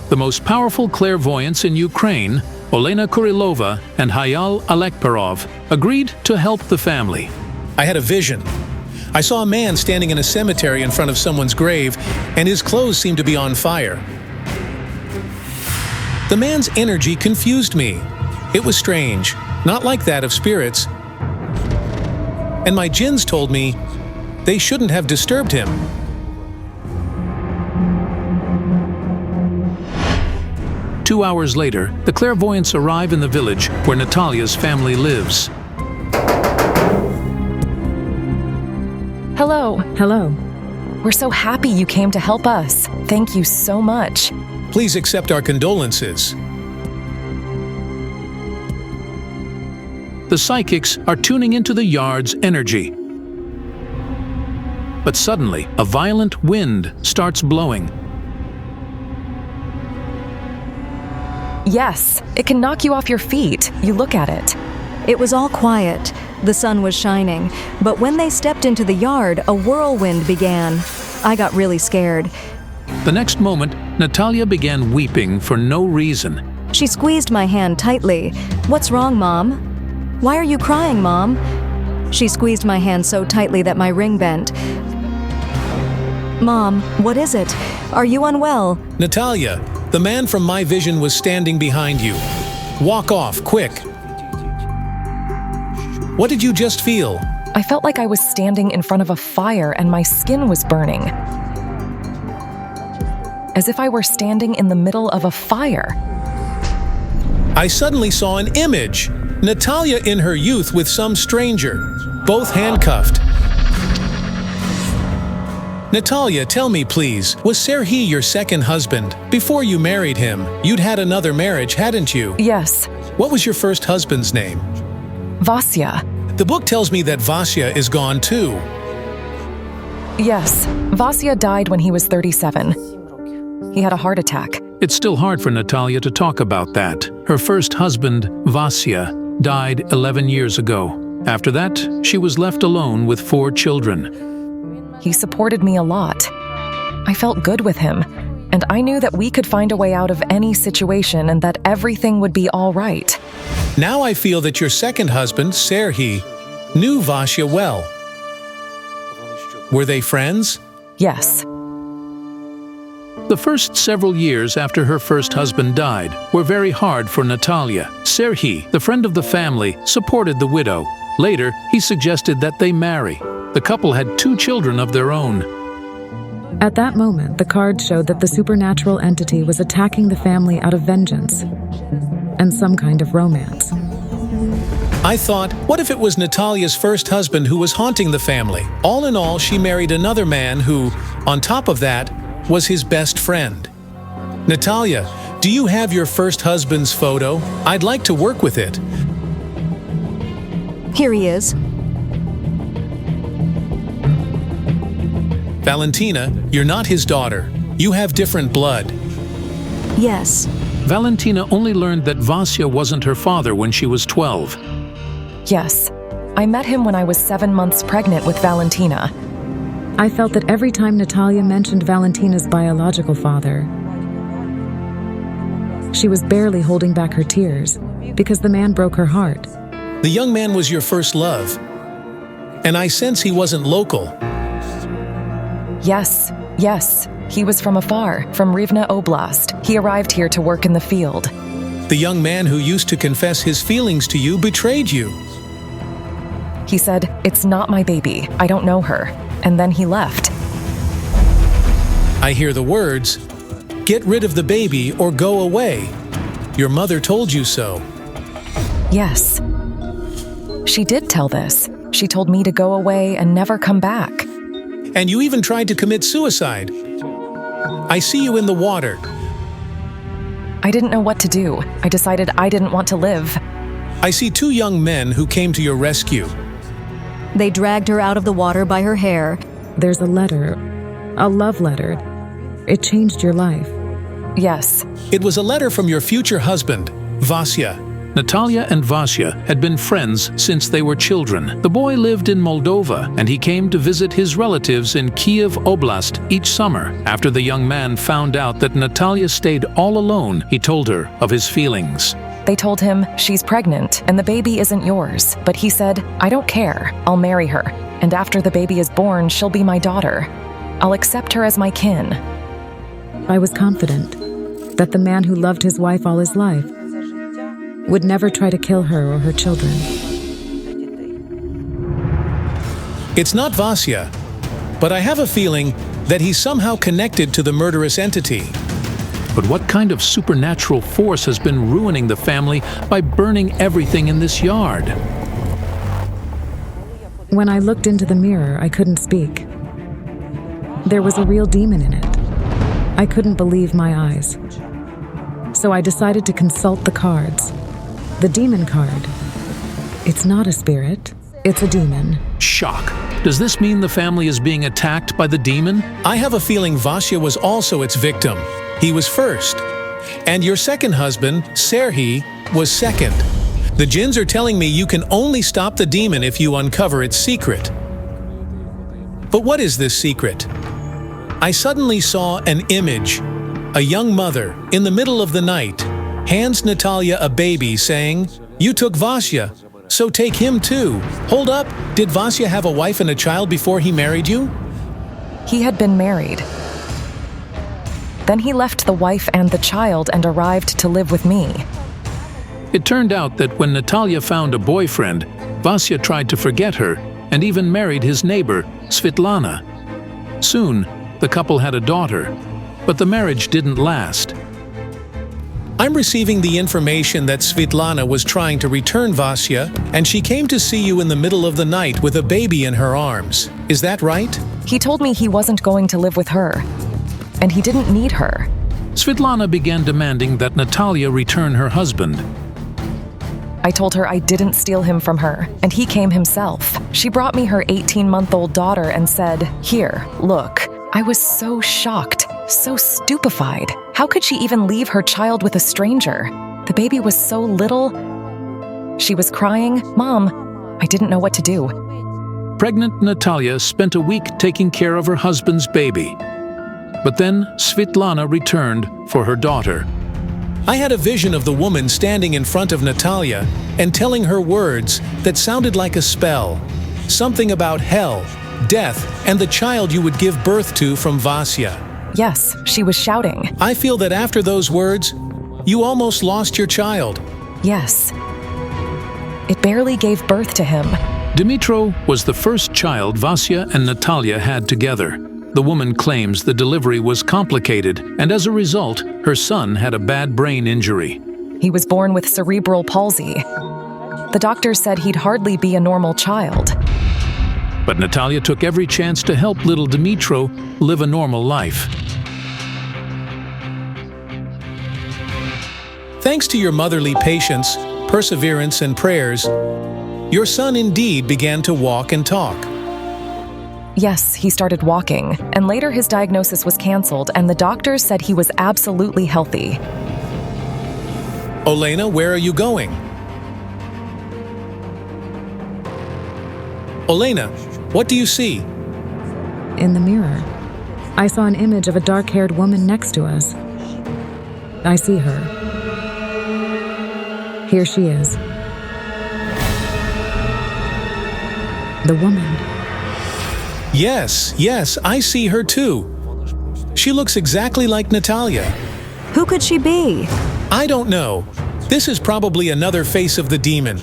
S1: The most powerful clairvoyants in Ukraine, Olena Kurilova and Hayal Alekperov, agreed to help the family.
S23: I had a vision. I saw a man standing in a cemetery in front of someone's grave, and his clothes seemed to be on fire. The man's energy confused me. It was strange, not like that of spirits. And my jinns told me they shouldn't have disturbed him.
S1: Two hours later, the clairvoyants arrive in the village where Natalia's family lives.
S22: Hello.
S16: Hello.
S22: We're so happy you came to help us. Thank you so much.
S23: Please accept our condolences.
S1: The psychics are tuning into the yard's energy. But suddenly, a violent wind starts blowing.
S22: Yes, it can knock you off your feet. You look at it.
S4: It was all quiet. The sun was shining. But when they stepped into the yard, a whirlwind began. I got really scared.
S1: The next moment, Natalia began weeping for no reason.
S4: She squeezed my hand tightly. "What's wrong, Mom? Why are you crying, Mom?" She squeezed my hand so tightly that my ring bent. "Mom, what is it? Are you unwell?"
S23: Natalia, the man from my vision was standing behind you. Walk off, quick. What did you just feel?
S22: I felt like I was standing in front of a fire and my skin was burning. As if I were standing in the middle of a fire.
S23: I suddenly saw an image. Natalia in her youth with some stranger, both handcuffed. Natalia, tell me please, was Serhiy your second husband? Before you married him, you'd had another marriage, hadn't you?
S22: Yes.
S23: What was your first husband's name?
S22: Vasya.
S23: The book tells me that Vasya is gone too.
S22: Yes, Vasya died when he was 37. He had a heart attack.
S1: It's still hard for Natalia to talk about that. Her first husband, Vasya, died 11 years ago. After that, she was left alone with 4 children.
S22: He supported me a lot. I felt good with him, and I knew that we could find a way out of any situation and that everything would be all right.
S23: Now I feel that your second husband, Serhiy, knew Vasya well.
S1: Were they friends?
S22: Yes.
S1: The first several years after her first husband died were very hard for Natalia. Serhiy, the friend of the family, supported the widow. Later, he suggested that they marry. The couple had 2 children of their own.
S16: At that moment, the cards showed that the supernatural entity was attacking the family out of vengeance and some kind of romance.
S1: I thought, what if it was Natalia's first husband who was haunting the family? All in all, she married another man who, on top of that, was his best friend. Natalia, do you have your first husband's photo? I'd like to work with it.
S4: Here he is.
S1: Valentina, you're not his daughter. You have different blood.
S4: Yes.
S1: Valentina only learned that Vasya wasn't her father when she was 12.
S22: Yes. I met him when I was 7 months pregnant with Valentina.
S16: I felt that every time Natalia mentioned Valentina's biological father, she was barely holding back her tears because the man broke her heart.
S1: The young man was your first love, and I sense he wasn't local.
S22: Yes. He was from afar, from Rivne Oblast. He arrived here to work in the field.
S1: The young man who used to confess his feelings to you betrayed you.
S22: He said, "It's not my baby. I don't know her." And then he left.
S1: I hear the words, "Get rid of the baby or go away." Your mother told you so.
S22: Yes. She did tell this. She told me to go away and never come back.
S1: And you even tried to commit suicide. I see you in the water.
S22: I didn't know what to do. I decided I didn't want to live.
S1: I see 2 young men who came to your rescue.
S4: They dragged her out of the water by her hair.
S16: There's a letter, a love letter. It changed your life.
S22: Yes.
S1: It was a letter from your future husband, Vasya. Natalia and Vasya had been friends since they were children. The boy lived in Moldova, and he came to visit his relatives in Kiev Oblast each summer. After the young man found out that Natalia stayed all alone, he told her of his feelings.
S22: They told him, "She's pregnant, and the baby isn't yours." But he said, "I don't care. I'll marry her. And after the baby is born, she'll be my daughter. I'll accept her as my kin."
S16: I was confident that the man who loved his wife all his life would never try to kill her or her children.
S1: It's not Vasya, but I have a feeling that he's somehow connected to the murderous entity. But what kind of supernatural force has been ruining the family by burning everything in this yard?
S16: When I looked into the mirror, I couldn't speak. There was a real demon in it. I couldn't believe my eyes. So I decided to consult the cards. The demon card. It's not a spirit, it's a demon.
S1: Shock. Does this mean the family is being attacked by the demon? I have a feeling Vasya was also its victim. He was first. And your second husband, Serhiy, was second. The jinns are telling me you can only stop the demon if you uncover its secret. But what is this secret? I suddenly saw an image. A young mother, in the middle of the night, hands Natalia a baby saying, "You took Vasya, so take him too." Hold up, did Vasya have a wife and a child before he married you?
S22: He had been married. Then he left the wife and the child and arrived to live with me.
S1: It turned out that when Natalia found a boyfriend, Vasya tried to forget her and even married his neighbor, Svitlana. Soon, the couple had a daughter, but the marriage didn't last. I'm receiving the information that Svitlana was trying to return Vasya, and she came to see you in the middle of the night with a baby in her arms. Is that right?
S22: He told me he wasn't going to live with her, and he didn't need her.
S1: Svitlana began demanding that Natalia return her husband.
S22: I told her I didn't steal him from her, and he came himself. She brought me her 18-month-old daughter and said, "Here, look." I was so shocked, so stupefied. How could she even leave her child with a stranger? The baby was so little. She was crying, "Mom." I didn't know what to do.
S1: Pregnant Natalia spent a week taking care of her husband's baby. But then Svitlana returned for her daughter. I had a vision of the woman standing in front of Natalia and telling her words that sounded like a spell. Something about hell, death, and the child you would give birth to from Vasya.
S22: Yes, she was shouting.
S1: I feel that after those words, you almost lost your child.
S22: Yes. It barely gave birth to him.
S1: Dmitro was the first child Vasya and Natalia had together. The woman claims the delivery was complicated, and as a result, her son had a bad brain injury.
S22: He was born with cerebral palsy. The doctor said he'd hardly be a normal child.
S1: But Natalia took every chance to help little Dmitro live a normal life. Thanks to your motherly patience, perseverance, and prayers, your son indeed began to walk and talk.
S22: Yes, he started walking, and later his diagnosis was canceled, and the doctors said he was absolutely healthy.
S1: Olena, where are you going? Olena, what do you see?
S16: In the mirror, I saw an image of a dark-haired woman next to us. I see her. Here she is. The woman.
S1: Yes, I see her too. She looks exactly like Natalia.
S4: Who could she be?
S1: I don't know. This is probably another face of the demon.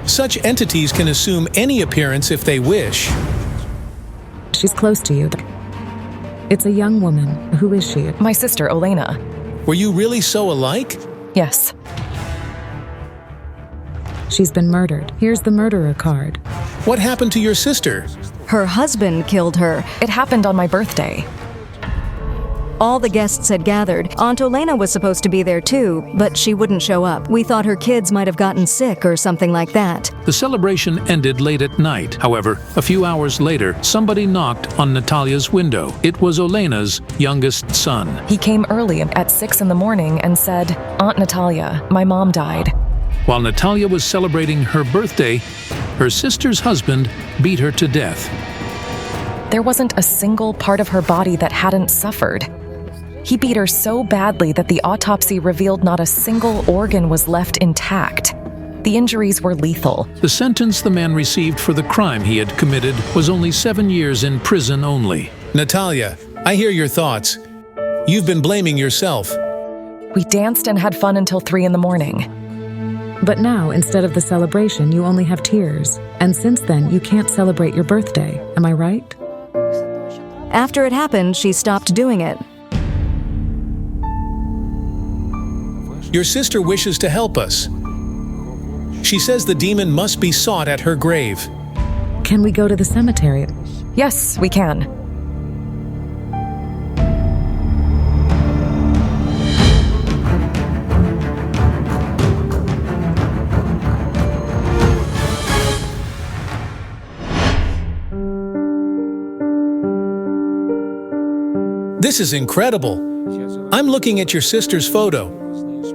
S1: Such entities can assume any appearance if they wish.
S16: She's close to you. It's a young woman. Who is she?
S22: My sister, Olena.
S1: Were you really so alike?
S22: Yes.
S16: She's been murdered. Here's the murderer card.
S1: What happened to your sister?
S4: Her husband killed her.
S22: It happened on my birthday.
S4: All the guests had gathered. Aunt Olena was supposed to be there too, but she wouldn't show up. We thought her kids might have gotten sick or something like that.
S1: The celebration ended late at night. However, a few hours later, somebody knocked on Natalia's window. It was Olena's youngest son.
S22: He came early at 6 in the morning and said, "Aunt Natalia, my mom died."
S1: While Natalia was celebrating her birthday, her sister's husband beat her to death.
S22: There wasn't a single part of her body that hadn't suffered. He beat her so badly that the autopsy revealed not a single organ was left intact. The injuries were lethal.
S1: The sentence the man received for the crime he had committed was only 7 years in prison only. Natalia, I hear your thoughts. You've been blaming yourself.
S22: We danced and had fun until 3 in the morning.
S16: But now, instead of the celebration, you only have tears. And since then, you can't celebrate your birthday. Am I right?
S4: After it happened, she stopped doing it.
S1: Your sister wishes to help us. She says the demon must be sought at her grave.
S16: Can we go to the cemetery?
S22: Yes, we can.
S1: This is incredible. I'm looking at your sister's photo.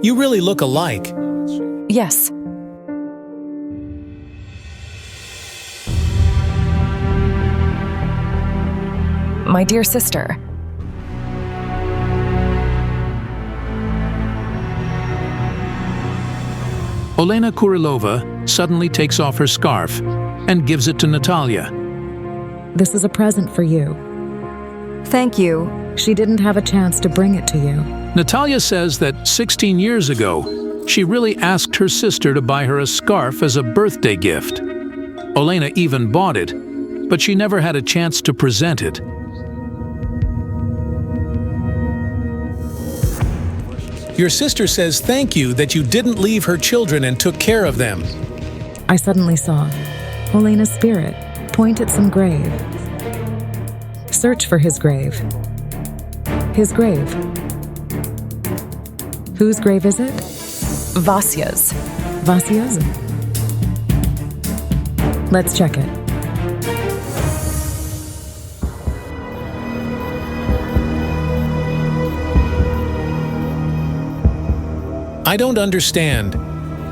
S1: You really look alike.
S22: Yes. My dear sister.
S1: Olena Kurilova suddenly takes off her scarf and gives it to Natalia.
S16: This is a present for you.
S4: Thank you.
S16: She didn't have a chance to bring it to you.
S1: Natalia says that 16 years ago, she really asked her sister to buy her a scarf as a birthday gift. Olena even bought it, but she never had a chance to present it. Your sister says thank you that you didn't leave her children and took care of them.
S16: I suddenly saw Olena's spirit point at some grave. Search for his grave. His grave. Whose grave is it?
S22: Vasya's.
S16: Vasya's? Let's check it.
S1: I don't understand.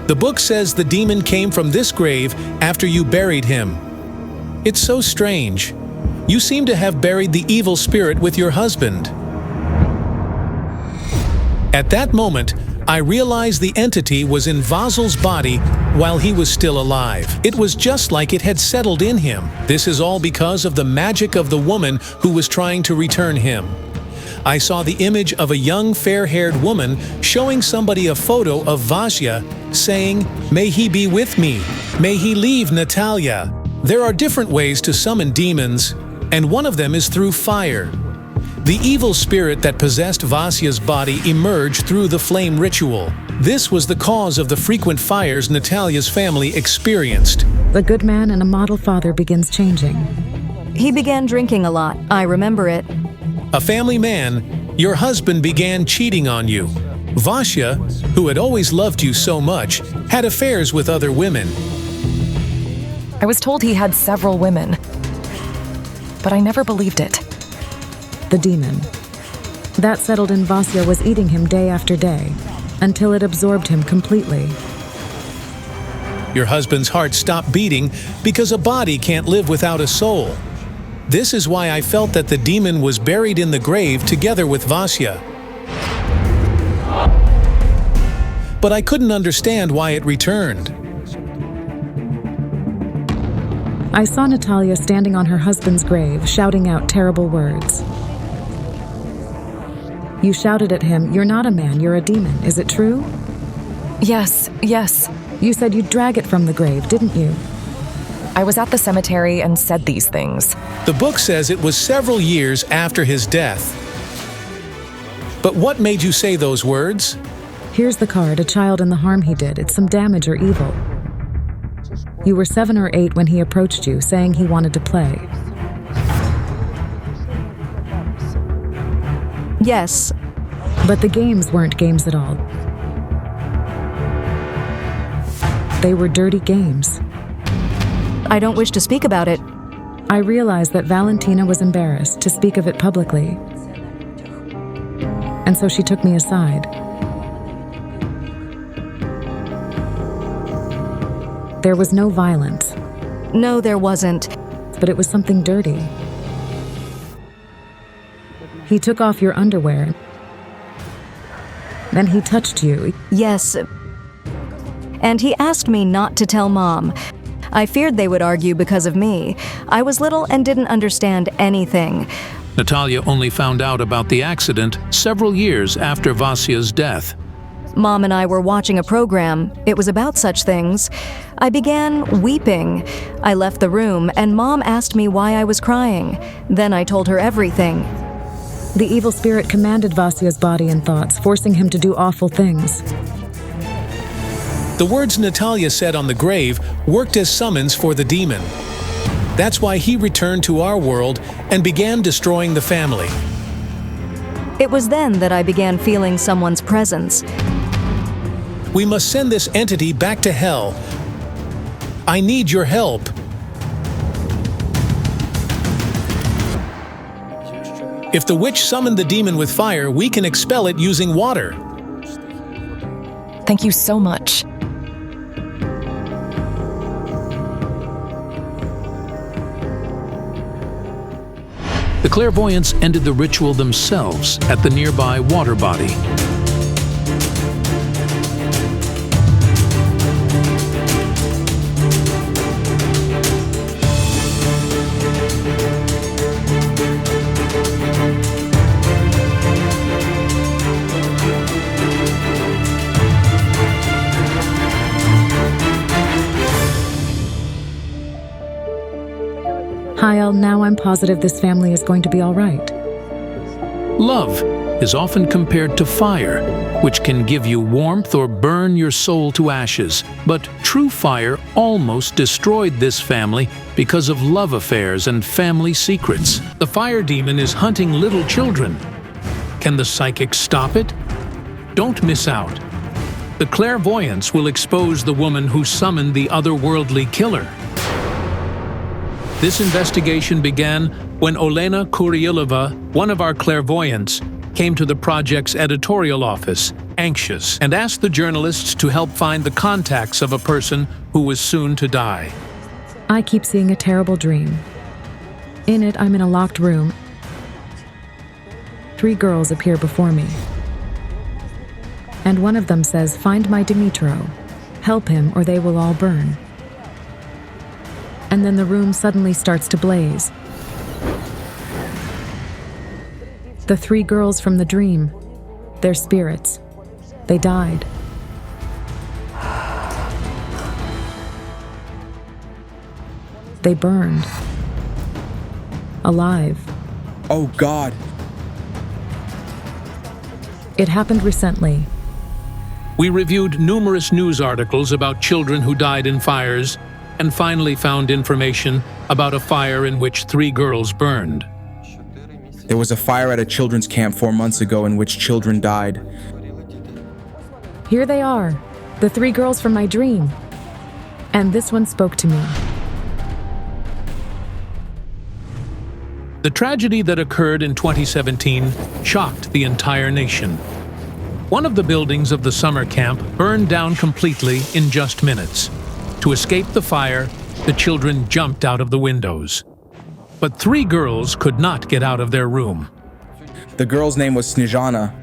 S1: The book says the demon came from this grave after you buried him. It's so strange. You seem to have buried the evil spirit with your husband. At that moment, I realized the entity was in Vasil's body while he was still alive. It was just like it had settled in him. This is all because of the magic of the woman who was trying to return him. I saw the image of a young fair-haired woman showing somebody a photo of Vasya, saying, "May he be with me. May he leave Natalia." There are different ways to summon demons, and one of them is through fire. The evil spirit that possessed Vasya's body emerged through the flame ritual. This was the cause of the frequent fires Natalia's family experienced.
S16: The good man and a model father begins changing.
S4: He began drinking a lot. I remember it.
S1: A family man, your husband began cheating on you. Vasya, who had always loved you so much, had affairs with other women.
S22: I was told he had several women, but I never believed it.
S16: The demon. That settled in Vasya was eating him day after day, until it absorbed him completely.
S1: Your husband's heart stopped beating because a body can't live without a soul. This is why I felt that the demon was buried in the grave together with Vasya. But I couldn't understand why it returned.
S16: I saw Natalia standing on her husband's grave, shouting out terrible words. You shouted at him, "You're not a man, you're a demon." Is it true?
S22: Yes.
S16: You said you'd drag it from the grave, didn't you?
S22: I was at the cemetery and said these things.
S1: The book says it was several years after his death. But what made you say those words?
S16: Here's the card, a child and the harm he did. It's some damage or evil. You were 7 or 8 when he approached you, saying he wanted to play.
S4: Yes.
S16: But the games weren't games at all. They were dirty games.
S4: I don't wish to speak about it.
S16: I realized that Valentina was embarrassed to speak of it publicly. And so she took me aside. There was no violence.
S4: No, there wasn't.
S16: But it was something dirty. He took off your underwear. Then he touched you.
S4: Yes. And he asked me not to tell Mom. I feared they would argue because of me. I was little and didn't understand anything.
S1: Natalia only found out about the accident several years after Vasya's death.
S4: Mom and I were watching a program. It was about such things. I began weeping. I left the room, and Mom asked me why I was crying. Then I told her everything.
S16: The evil spirit commanded Vasya's body and thoughts, forcing him to do awful things.
S1: The words Natalia said on the grave worked as summons for the demon. That's why he returned to our world and began destroying the family.
S4: It was then that I began feeling someone's presence.
S1: We must send this entity back to hell. I need your help. If the witch summoned the demon with fire, we can expel it using water.
S22: Thank you so much.
S1: The clairvoyants ended the ritual themselves at the nearby water body.
S16: Hyel, now I'm positive this family is going to be all right.
S1: Love is often compared to fire, which can give you warmth or burn your soul to ashes. But true fire almost destroyed this family because of love affairs and family secrets. The fire demon is hunting little children. Can the psychic stop it? Don't miss out. The clairvoyants will expose the woman who summoned the otherworldly killer. This investigation began when Olena Kuryilova, one of our clairvoyants, came to the project's editorial office, anxious, and asked the journalists to help find the contacts of a person who was soon to die.
S16: I keep seeing a terrible dream. In it, I'm in a locked room. 3 girls appear before me. And one of them says, "Find my Dimitro. Help him or they will all burn." And then the room suddenly starts to blaze. The 3 girls from the dream, their spirits, they died. They burned. Alive.
S6: Oh God.
S16: It happened recently.
S1: We reviewed numerous news articles about children who died in fires and finally found information about a fire in which 3 girls burned.
S6: There was a fire at a children's camp 4 months ago in which children died.
S16: Here they are, the 3 girls from my dream. And this one spoke to me.
S1: The tragedy that occurred in 2017 shocked the entire nation. One of the buildings of the summer camp burned down completely in just minutes. To escape the fire, the children jumped out of the windows. But 3 girls could not get out of their room.
S6: The girl's name was Snezhana.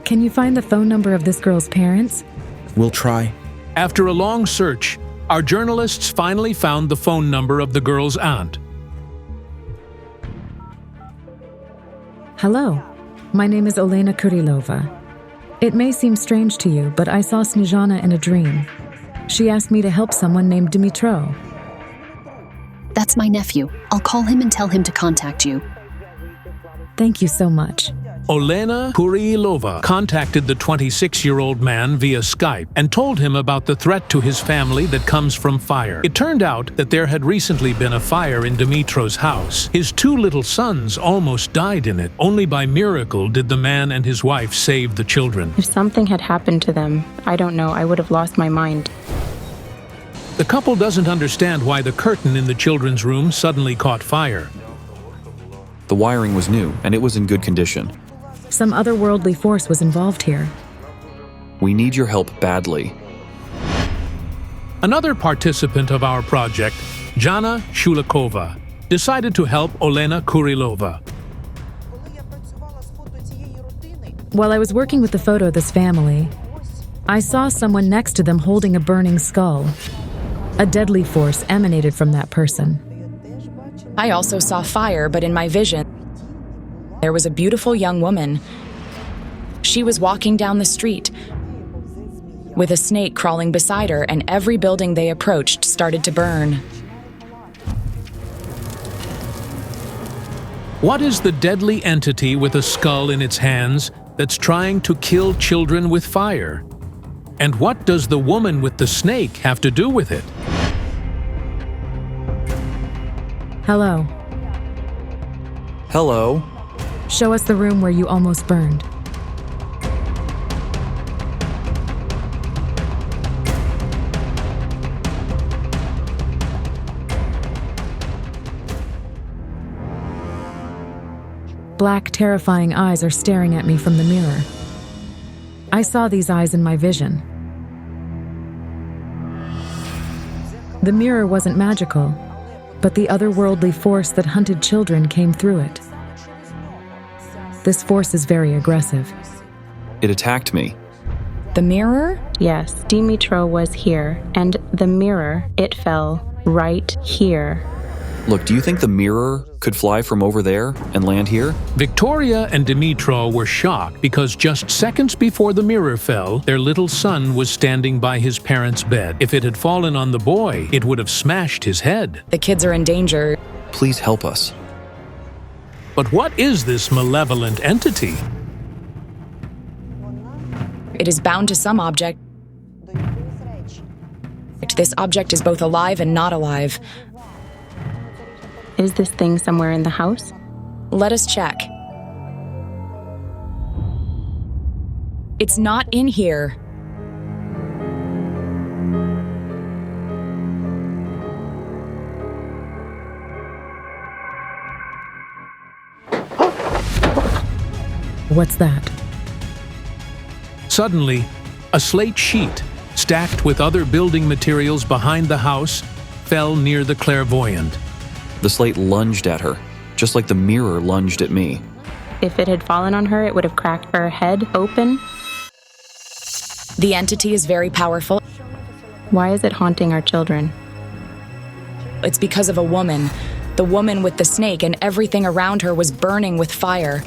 S16: Can you find the phone number of this girl's parents?
S6: We'll try.
S1: After a long search, our journalists finally found the phone number of the girl's aunt.
S16: Hello, my name is Olena Kurilova. It may seem strange to you, but I saw Snezhana in a dream. She asked me to help someone named Dimitro.
S8: That's my nephew. I'll call him and tell him to contact you.
S16: Thank you so much.
S1: Olena Kurilova contacted the 26-year-old man via Skype and told him about the threat to his family that comes from fire. It turned out that there had recently been a fire in Dimitro's house. His 2 little sons almost died in it. Only by miracle did the man and his wife save the children.
S11: If something had happened to them, I don't know, I would have lost my mind.
S1: The couple doesn't understand why the curtain in the children's room suddenly caught fire.
S24: The wiring was new, and it was in good condition.
S16: Some otherworldly force was involved here.
S24: We need your help badly.
S1: Another participant of our project, Jana Shulikova, decided to help Olena Kurilova.
S16: While I was working with the photo of this family, I saw someone next to them holding a burning skull. A deadly force emanated from that person.
S22: I also saw fire, but in my vision, there was a beautiful young woman. She was walking down the street with a snake crawling beside her, and every building they approached started to burn.
S1: What is the deadly entity with a skull in its hands that's trying to kill children with fire? And what does the woman with the snake have to do with it?
S16: Hello.
S24: Hello.
S16: Show us the room where you almost burned. Black, terrifying eyes are staring at me from the mirror. I saw these eyes in my vision. The mirror wasn't magical, but the otherworldly force that hunted children came through it. This force is very aggressive.
S24: It attacked me.
S11: The mirror? Yes, Dimitro was here, and the mirror, it fell right here.
S24: Look, do you think the mirror could fly from over there and land here?
S1: Victoria and Dimitro were shocked because just seconds before the mirror fell, their little son was standing by his parents' bed. If it had fallen on the boy, it would have smashed his head.
S22: The kids are in danger.
S24: Please help us.
S1: But what is this malevolent entity?
S22: It is bound to some object. This object is both alive and not alive.
S11: Is this thing somewhere in the house?
S22: Let us check. It's not in here.
S16: What's that?
S1: Suddenly, a slate sheet, stacked with other building materials behind the house, fell near the clairvoyant.
S24: The slate lunged at her, just like the mirror lunged at me.
S11: If it had fallen on her, it would have cracked her head open.
S3: The entity is very powerful.
S11: Why is it haunting our children?
S3: It's because of a woman. The woman with the snake, and everything around her was burning with fire.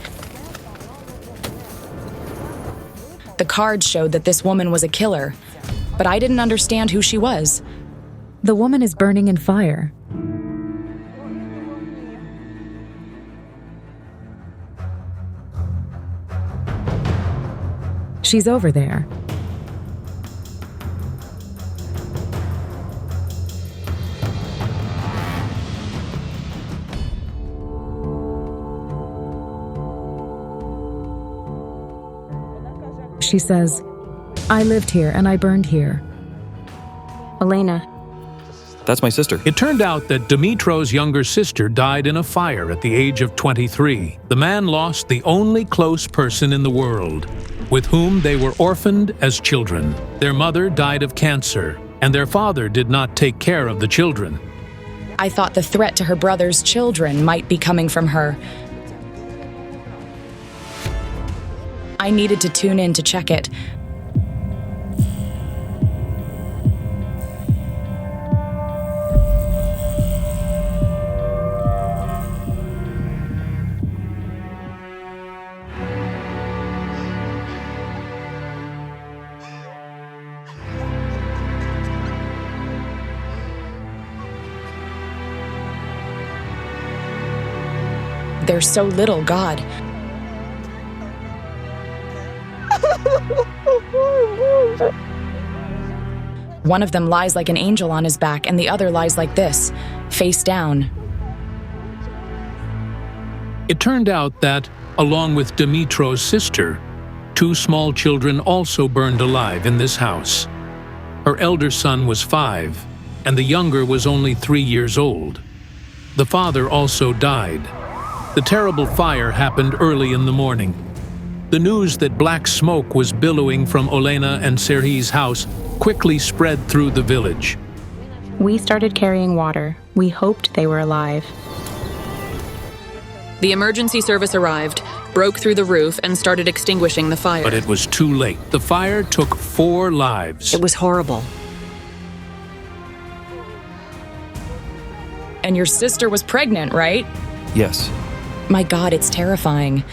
S3: The cards showed that this woman was a killer, but I didn't understand who she was.
S16: The woman is burning in fire. She's over there. She says, I lived here and I burned here.
S11: Elena.
S23: That's my sister.
S1: It turned out that Dimitro's younger sister died in a fire at the age of 23. The man lost the only close person in the world, with whom they were orphaned as children. Their mother died of cancer, and their father did not take care of the children.
S3: I thought the threat to her brother's children might be coming from her. I needed to tune in to check it. There's so little, God. One of them lies like an angel on his back, and the other lies like this, face down.
S1: It turned out that, along with Dimitro's sister, 2 small children also burned alive in this house. Her elder son was 5, and the younger was only 3 years old. The father also died. The terrible fire happened early in the morning. The news that black smoke was billowing from Olena and Serhi's house quickly spread through the village.
S11: We started carrying water. We hoped they were alive.
S14: The emergency service arrived, broke through the roof, and started extinguishing the fire.
S1: But it was too late. The fire took 4 lives.
S13: It was horrible.
S3: And your sister was pregnant, right?
S24: Yes.
S3: My God, it's terrifying.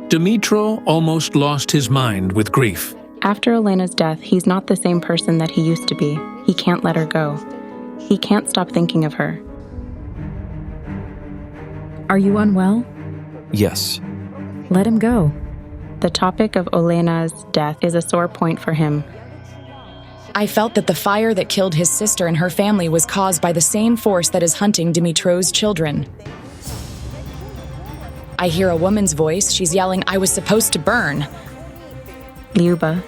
S1: Dimitro almost lost his mind with grief.
S11: After Elena's death, he's not the same person that he used to be. He can't let her go. He can't stop thinking of her.
S16: Are you unwell?
S24: Yes.
S16: Let him go.
S11: The topic of Olena's death is a sore point for him.
S3: I felt that the fire that killed his sister and her family was caused by the same force that is hunting Dimitro's children. I hear a woman's voice. She's yelling, I was supposed to burn.
S11: Liuba.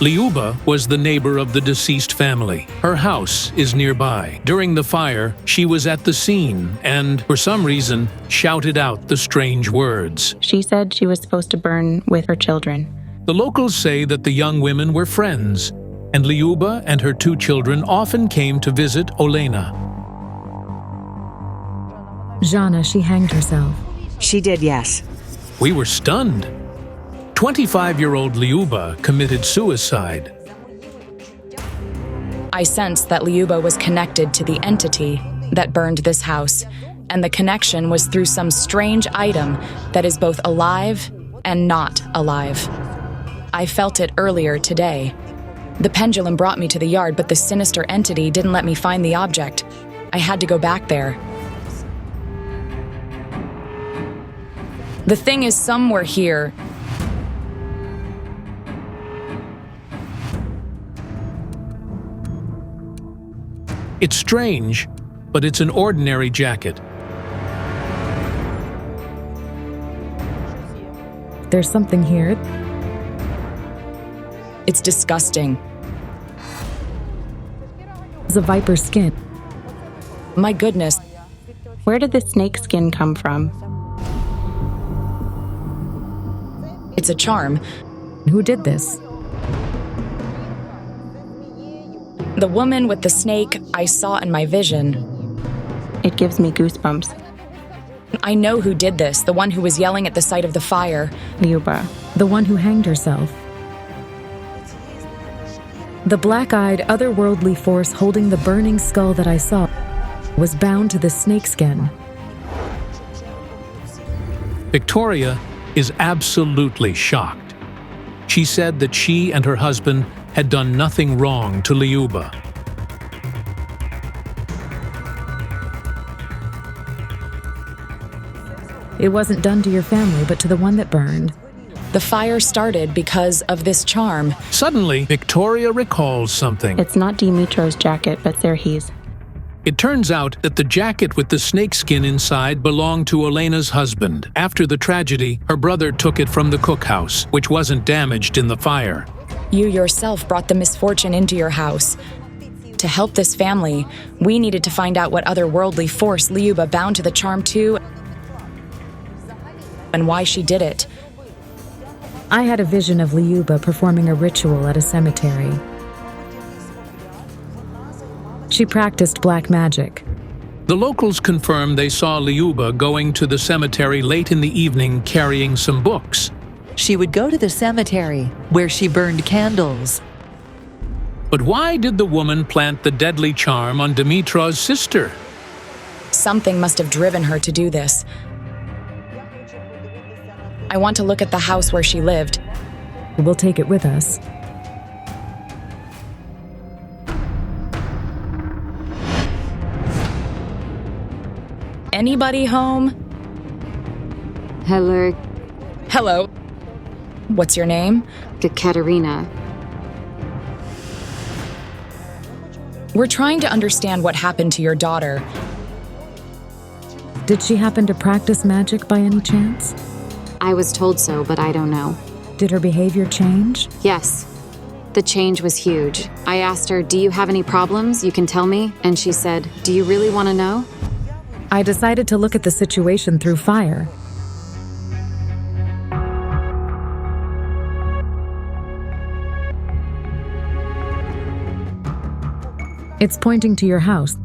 S1: Liuba was the neighbor of the deceased family. Her house is nearby. During the fire, she was at the scene and, for some reason, shouted out the strange words.
S11: She said she was supposed to burn with her children.
S1: The locals say that the young women were friends, and Liuba and her 2 children often came to visit Olena.
S16: Jana, she hanged herself.
S13: She did, yes.
S1: We were stunned. 25-year-old Liuba committed suicide.
S3: I sensed that Liuba was connected to the entity that burned this house, and the connection was through some strange item that is both alive and not alive. I felt it earlier today. The pendulum brought me to the yard, but the sinister entity didn't let me find the object. I had to go back there. The thing is somewhere here.
S1: It's strange, but it's an ordinary jacket.
S16: There's something here.
S3: It's disgusting.
S16: It's a viper's skin.
S3: My goodness.
S11: Where did the snake skin come from?
S3: It's a charm.
S16: Who did this?
S3: The woman with the snake I saw in my vision.
S11: It gives me goosebumps.
S3: I know who did this, the one who was yelling at the sight of the fire.
S11: Liuba.
S16: The one who hanged herself. The black-eyed, otherworldly force holding the burning skull that I saw was bound to the snakeskin.
S1: Victoria is absolutely shocked. She said that she and her husband had done nothing wrong to Liuba.
S16: It wasn't done to your family, but to the one that burned.
S3: The fire started because of this charm.
S1: Suddenly, Victoria recalls something.
S11: It's not Dimitro's jacket, but Serhi's.
S1: It turns out that the jacket with the snakeskin inside belonged to Elena's husband. After the tragedy, her brother took it from the cookhouse, which wasn't damaged in the fire.
S3: You yourself brought the misfortune into your house. To help this family, we needed to find out what otherworldly force Liuba bound to the charm to and why she did it.
S16: I had a vision of Liuba performing a ritual at a cemetery. She practiced black magic.
S1: The locals confirmed they saw Liuba going to the cemetery late in the evening carrying some books.
S9: She would go to the cemetery, where she burned candles.
S1: But why did the woman plant the deadly charm on Dimitro's sister?
S3: Something must have driven her to do this. I want to look at the house where she lived.
S16: We'll take it with us.
S3: Anybody home?
S15: Hello.
S3: Hello. What's your name?
S15: Katerina.
S3: We're trying to understand what happened to your daughter.
S16: Did she happen to practice magic by any chance?
S15: I was told so, but I don't know.
S16: Did her behavior change?
S15: Yes. The change was huge. I asked her, "Do you have any problems? You can tell me." And she said, "Do you really want to know?"
S16: I decided to look at the situation through fire. It's pointing to your house.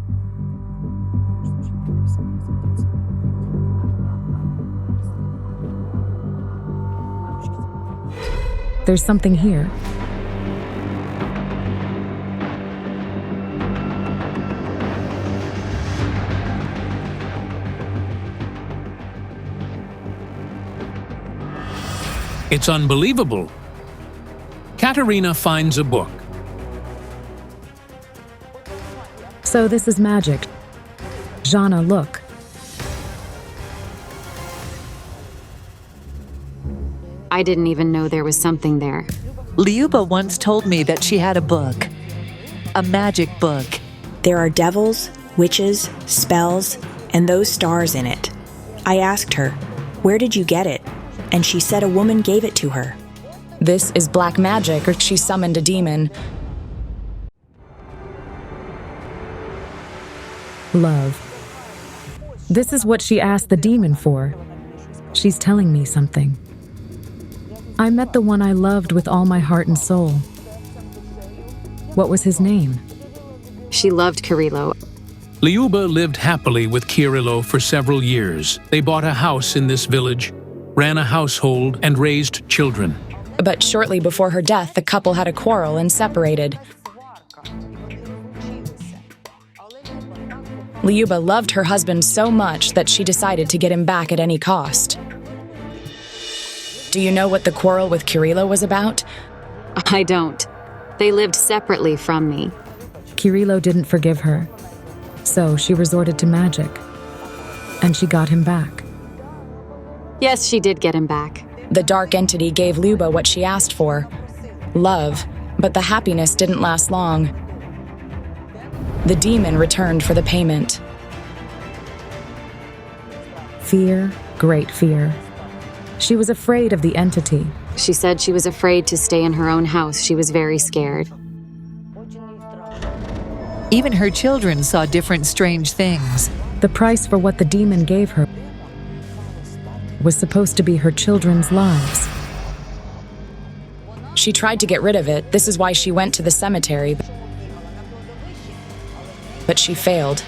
S16: There's something here.
S1: It's unbelievable. Katerina finds a book.
S16: So this is magic. Jana, look.
S15: I didn't even know there was something there.
S9: Liuba once told me that she had a book. A magic book.
S10: There are devils, witches, spells, and those stars in it. I asked her, "Where did you get it?" And she said a woman gave it to her.
S3: This is black magic, or she summoned a demon.
S16: Love. This is what she asked the demon for. She's telling me something. I met the one I loved with all my heart and soul. What was his name?
S15: She loved Kirilo.
S1: Liuba lived happily with Kirilo for several years. They bought a house in this village, ran a household, and raised children.
S3: But shortly before her death, the couple had a quarrel and separated. Liuba loved her husband so much that she decided to get him back at any cost. Do you know what the quarrel with Kirilo was about?
S15: I don't. They lived separately from me.
S16: Kirilo didn't forgive her, so she resorted to magic, and she got him back.
S15: Yes, she did get him back.
S3: The dark entity gave Liuba what she asked for, love, but the happiness didn't last long. The demon returned for the payment.
S16: Fear, great fear. She was afraid of the entity.
S15: She said she was afraid to stay in her own house. She was very scared.
S9: Even her children saw different strange things.
S16: The price for what the demon gave her was supposed to be her children's lives.
S3: She tried to get rid of it. This is why she went to the cemetery. But she failed.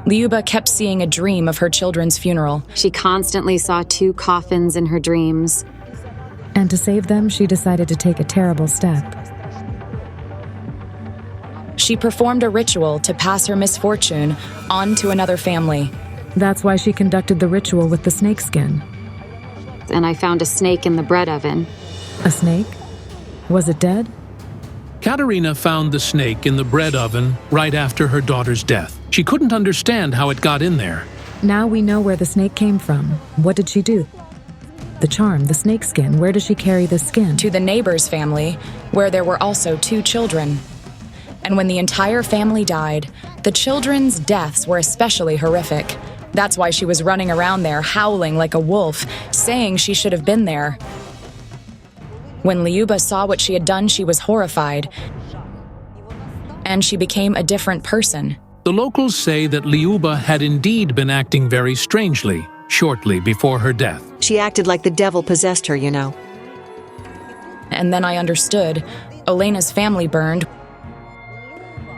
S3: Liuba kept seeing a dream of her children's funeral.
S15: She constantly saw 2 coffins in her dreams.
S16: And to save them, she decided to take a terrible step.
S3: She performed a ritual to pass her misfortune on to another family.
S16: That's why she conducted the ritual with the snakeskin.
S15: And I found a snake in the bread oven.
S16: A snake? Was it dead?
S1: Katerina found the snake in the bread oven right after her daughter's death. She couldn't understand how it got in there.
S16: Now we know where the snake came from. What did she do? The charm, the snakeskin, where does she carry the skin?
S3: To the neighbor's family, where there were also 2 children. And when the entire family died, the children's deaths were especially horrific. That's why she was running around there, howling like a wolf, saying she should have been there. When Lyuba saw what she had done, she was horrified, and she became a different person.
S1: The locals say that Lyuba had indeed been acting very strangely, shortly before her death.
S13: She acted like the devil possessed her, you know.
S3: And then I understood. Elena's family burned,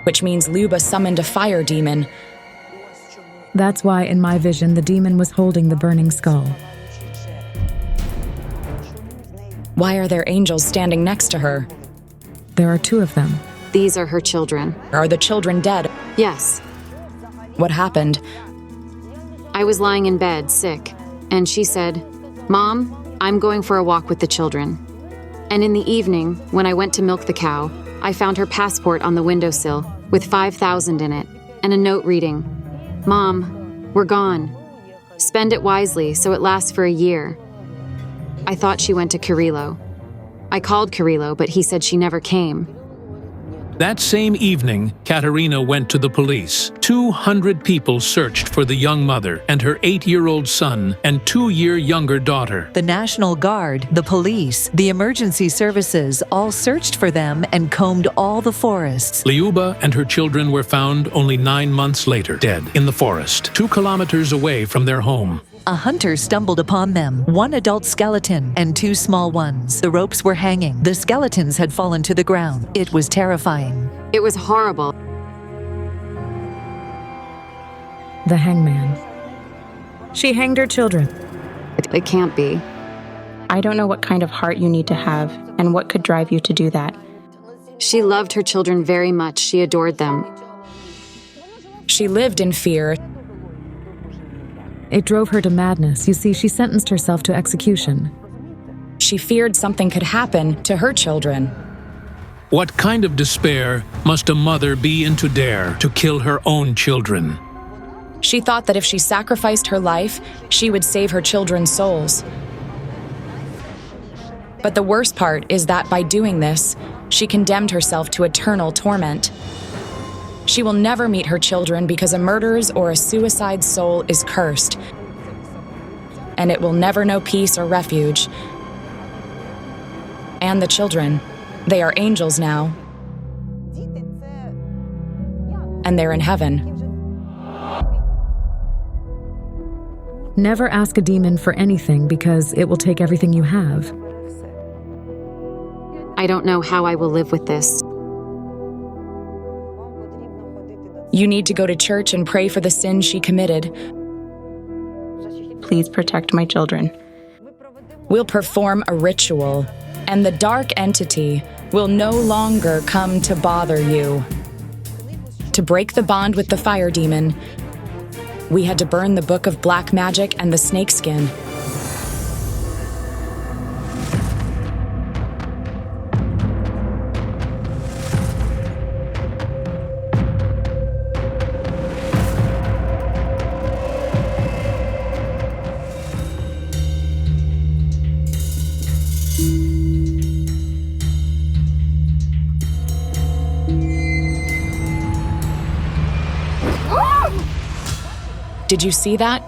S3: which means Lyuba summoned a fire demon.
S16: That's why, in my vision, the demon was holding the burning skull.
S3: Why are there angels standing next to her?
S16: There are 2 of them.
S15: These are her children.
S3: Are the children dead?
S15: Yes.
S3: What happened?
S15: I was lying in bed, sick, and she said, "Mom, I'm going for a walk with the children." And in the evening, when I went to milk the cow, I found her passport on the windowsill with 5,000 in it and a note reading, "Mom, we're gone. Spend it wisely so it lasts for a year." I thought she went to Carrillo. I called Carrillo, but he said she never came.
S1: That same evening, Katerina went to the police. 200 people searched for the young mother and her 8-year-old son and 2-year younger daughter.
S9: The National Guard, the police, the emergency services all searched for them and combed all the forests.
S1: Lyuba and her children were found only 9 months later, dead in the forest, 2 kilometers away from their home.
S9: A hunter stumbled upon them, 1 adult skeleton and 2 small ones. The ropes were hanging. The skeletons had fallen to the ground. It was terrifying.
S15: It was horrible.
S16: The hangman. She hanged her children.
S15: It can't be.
S11: I don't know what kind of heart you need to have and what could drive you to do that.
S15: She loved her children very much. She adored them.
S3: She lived in fear.
S16: It drove her to madness. You see, she sentenced herself to execution.
S3: She feared something could happen to her children.
S1: What kind of despair must a mother be in to dare to kill her own children?
S3: She thought that if she sacrificed her life, she would save her children's souls. But the worst part is that by doing this, she condemned herself to eternal torment. She will never meet her children because a murderer's or a suicide's soul is cursed, and it will never know peace or refuge. And the children, they are angels now, and they're in heaven.
S16: Never ask a demon for anything because it will take everything you have.
S15: I don't know how I will live with this.
S3: You need to go to church and pray for the sins she committed.
S11: Please protect my children.
S3: We'll perform a ritual, and the dark entity will no longer come to bother you. To break the bond with the fire demon, we had to burn the book of black magic and the snakeskin. Did you see that?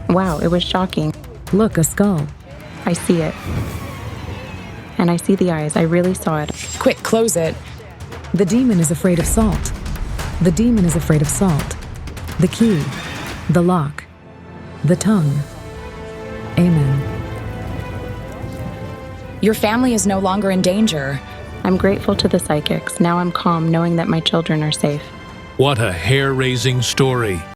S11: Wow, it was shocking.
S16: Look, a skull.
S11: I see it. And I see the eyes. I really saw it.
S3: Quick, close it.
S16: The demon is afraid of salt. The demon is afraid of salt. The key. The lock. The tongue. Amen.
S3: Your family is no longer in danger.
S11: I'm grateful to the psychics. Now I'm calm knowing that my children are safe.
S1: What a hair-raising story.